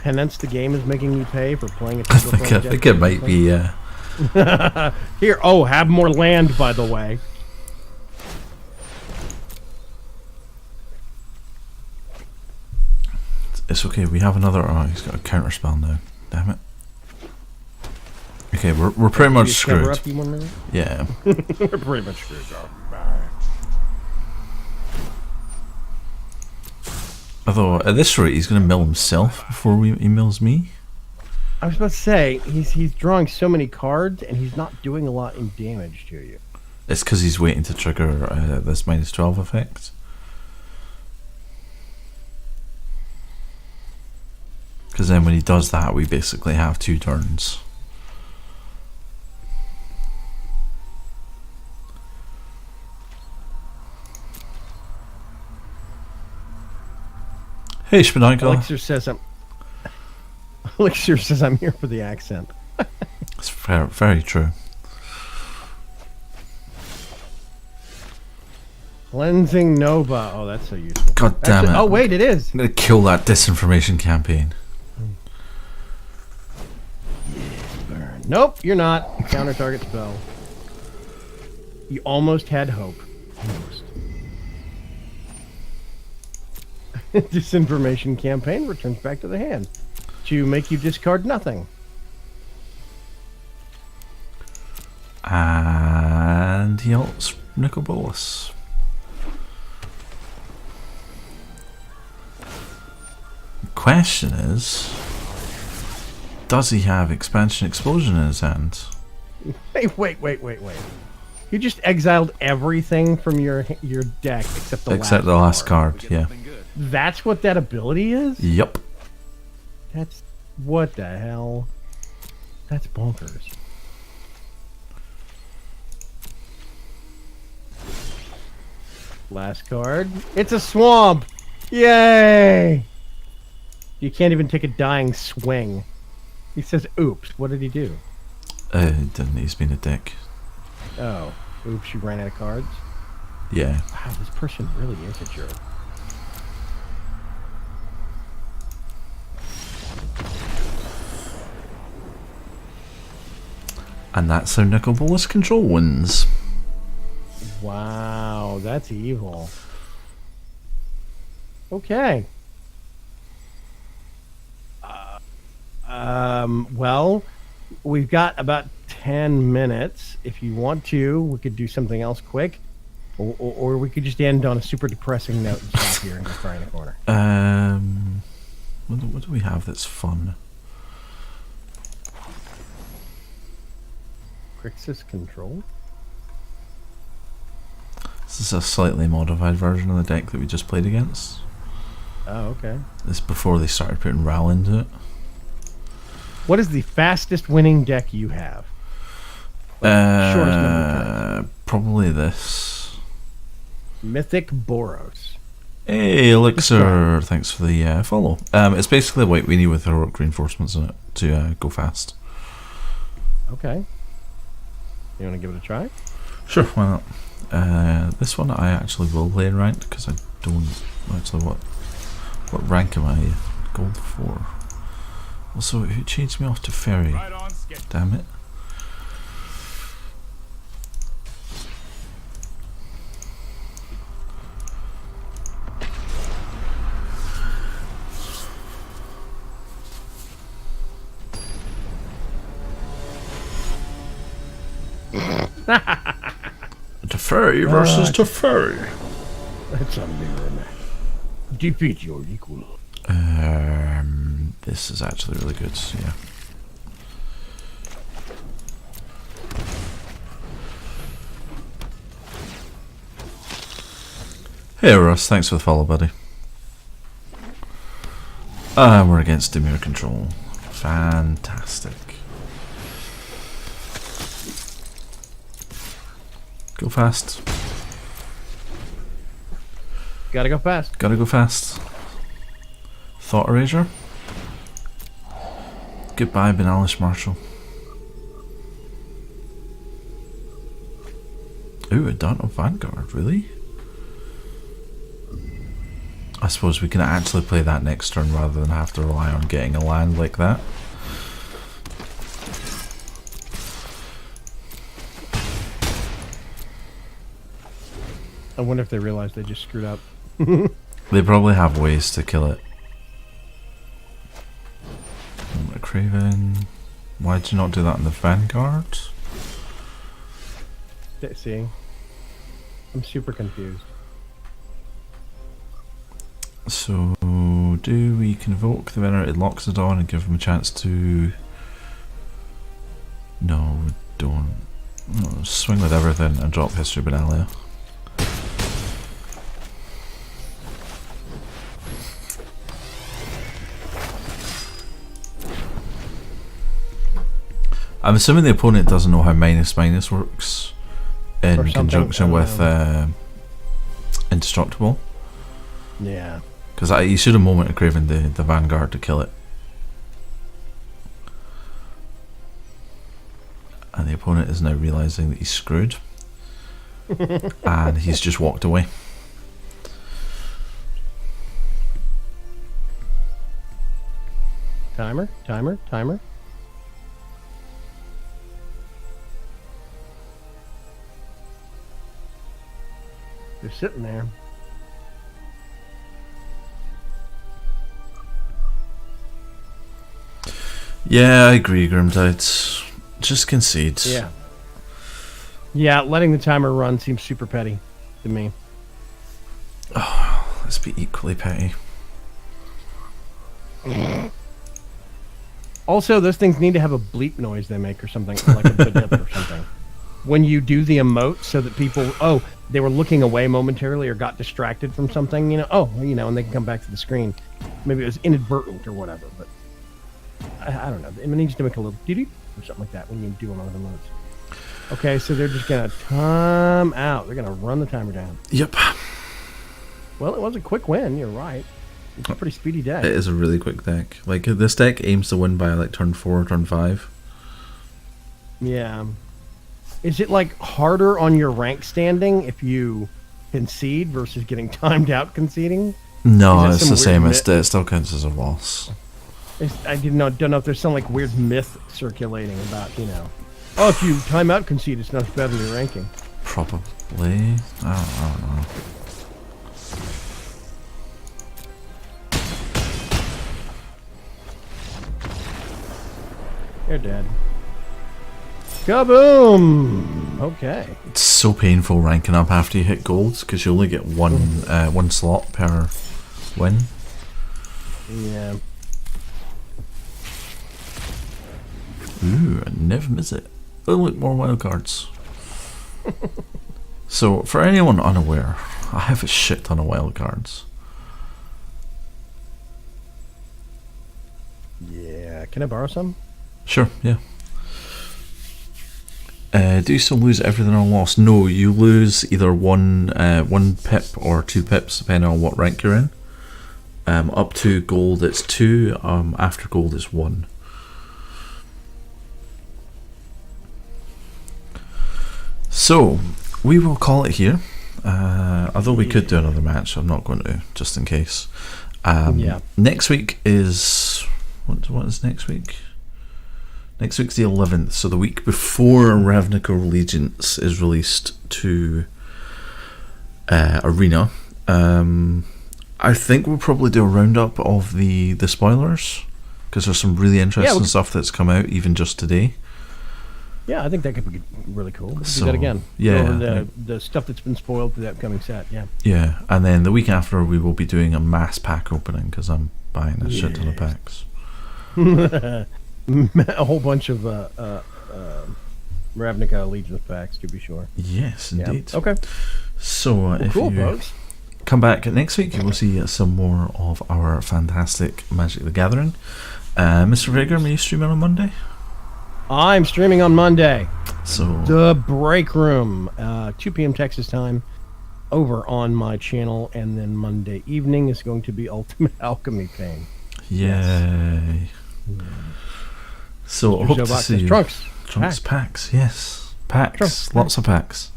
penance the game is making you pay for playing a I Turbo Fog deck? think it might be, Here, oh, have more land, by the way. It's okay, we have another. Oh, he's got a counter spell now. Damn it. Okay, we're pretty much screwed. Up you 1 minute? Yeah. We're pretty much screwed. Is a match. Although, at this rate, he's going to mill himself before he mills me. I was about to say, he's drawing so many cards, and he's not doing a lot in damage to you. It's because he's waiting to trigger this -12 effect. Because then when he does that, we basically have 2 turns. Hey, Spinoikel. Elixir says I'm here for the accent. It's very, very true. Cleansing Nova. Oh, that's so useful. God damn Actually, it. oh, wait, it is. I'm going to kill that disinformation campaign. Burn. Nope, you're not. Counter target spell. You almost had hope. Almost. Disinformation campaign returns back to the hand to make you discard nothing. And he ults Nicol Bolas. The question is, does he have Expansion Explosion in his hand? Hey, wait. You just exiled everything from your deck except the last card, yeah. That's what that ability is? Yup. That's... what the hell? That's bonkers. Last card. It's a swamp! Yay! You can't even take a dying swing. He says, oops. What did he do? Didn't he's been a dick. Oh. Oops, you ran out of cards? Yeah. Wow, this person really is a jerk. And that's how Nicol Bolas Control wins. Wow, that's evil. Okay. Well, we've got about 10 minutes. If you want to, we could do something else quick. Or we could just end on a super depressing note and stop here and go cry in a corner. What do we have that's fun? Crixus Control? This is a slightly modified version of the deck that we just played against. Oh, okay. This is before they started putting RAL into it. What is the fastest winning deck you have? Shortest number of turns. Probably this. Mythic Boros. Hey, Elixir! Thanks for the follow. It's basically a white weenie with heroic reinforcements in it to go fast. Okay. You want to give it a try? Sure, why not? This one I actually will play in ranked because I don't actually. What rank am I? Gold 4. Also, who changed me off to Fairy? Right on, skip. Damn it. Teferi versus Teferi. That's a mirror match. Defeat your equal. This is actually really good, yeah. Hey Russ, thanks for the follow, buddy. We're against Dimir Control. Fantastic. Go fast. Gotta go fast. Gotta go fast. Thought Eraser. Goodbye, Benalish Marshall. Ooh, a Dart of Vanguard, really? I suppose we can actually play that next turn rather than have to rely on getting a land like that. I wonder if they realize they just screwed up. They probably have ways to kill it. Craven. Why'd you not do that in the Vanguard? See? I'm super confused. So, do we convoke the Venerated Loxodon and give him a chance to... No, we don't. No, swing with everything and drop History Benalia. I'm assuming the opponent doesn't know how minus works in conjunction with Indestructible. Yeah. Because you should have Moment of Craven the Vanguard to kill it. And the opponent is now realising that he's screwed. And he's just walked away. Timer. They're sitting there. Yeah, I agree, Grimtide. Just concede. Yeah. Yeah, letting the timer run seems super petty to me. Oh, let's be equally petty. Also, those things need to have a bleep noise they make or something, like a bidip or something. When you do the emote so that people, they were looking away momentarily or got distracted from something, and they can come back to the screen. Maybe it was inadvertent or whatever, but I don't know. It needs to make a little dee or something like that when you do one of the emotes. Okay, so they're just going to time out. They're going to run the timer down. Yep. Well, it was a quick win. You're right. It's a pretty speedy deck. It is a really quick deck. Like, this deck aims to win by, like, turn 4 or turn 5. Yeah. Is it, like, harder on your rank standing if you concede versus getting timed out conceding? No, it's the same. It still counts as a loss. I don't know if there's some, like, weird myth circulating about, Oh, if you timeout concede, it's not as bad in your ranking. Probably. I don't know. You're dead. Kaboom! Okay. It's so painful ranking up after you hit golds because you only get one slot per win. Yeah. Ooh, I never miss it. Oh, look, more wildcards. So, for anyone unaware, I have a shit ton of wildcards. Yeah. Can I borrow some? Sure, yeah. Do you still lose everything on loss? No, you lose either one pip or 2 pips, depending on what rank you're in. Up to gold, it's 2. After gold, it's 1. So, we will call it here. Although we could do another match, I'm not going to, just in case. Yeah. Next week is... What is next week? Next week's the 11th, so the week before Ravnica Allegiance is released to Arena. I think we'll probably do a roundup of the spoilers, because there's some really interesting stuff that's come out even just today. Yeah, I think that could be really cool. We'll So, do that again. yeah, Go over the stuff that's been spoiled for the upcoming set, yeah. Yeah, and then the week after we will be doing a mass pack opening, because I'm buying a shit ton of packs. A whole bunch of Ravnica Allegiance packs, to be sure. Yes, Yeah. indeed. Okay. So if Cool, you folks. come back next week, you will see some more of our fantastic Magic the Gathering. Mr. Vagram, are you streaming on Monday? I'm streaming on Monday. So The Break Room, 2 p.m. Texas time, over on my channel, and then Monday evening is going to be Ultimate Alchemy Pain. yay! So I hope to see you. Trunks. Packs, yes, packs, Trunks, lots of packs.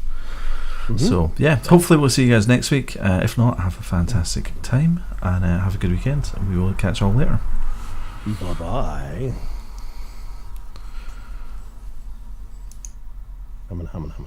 So yeah, hopefully we'll see you guys next week. If not, have a fantastic time and have a good weekend. And we will catch you all later. Bye-bye. Humming.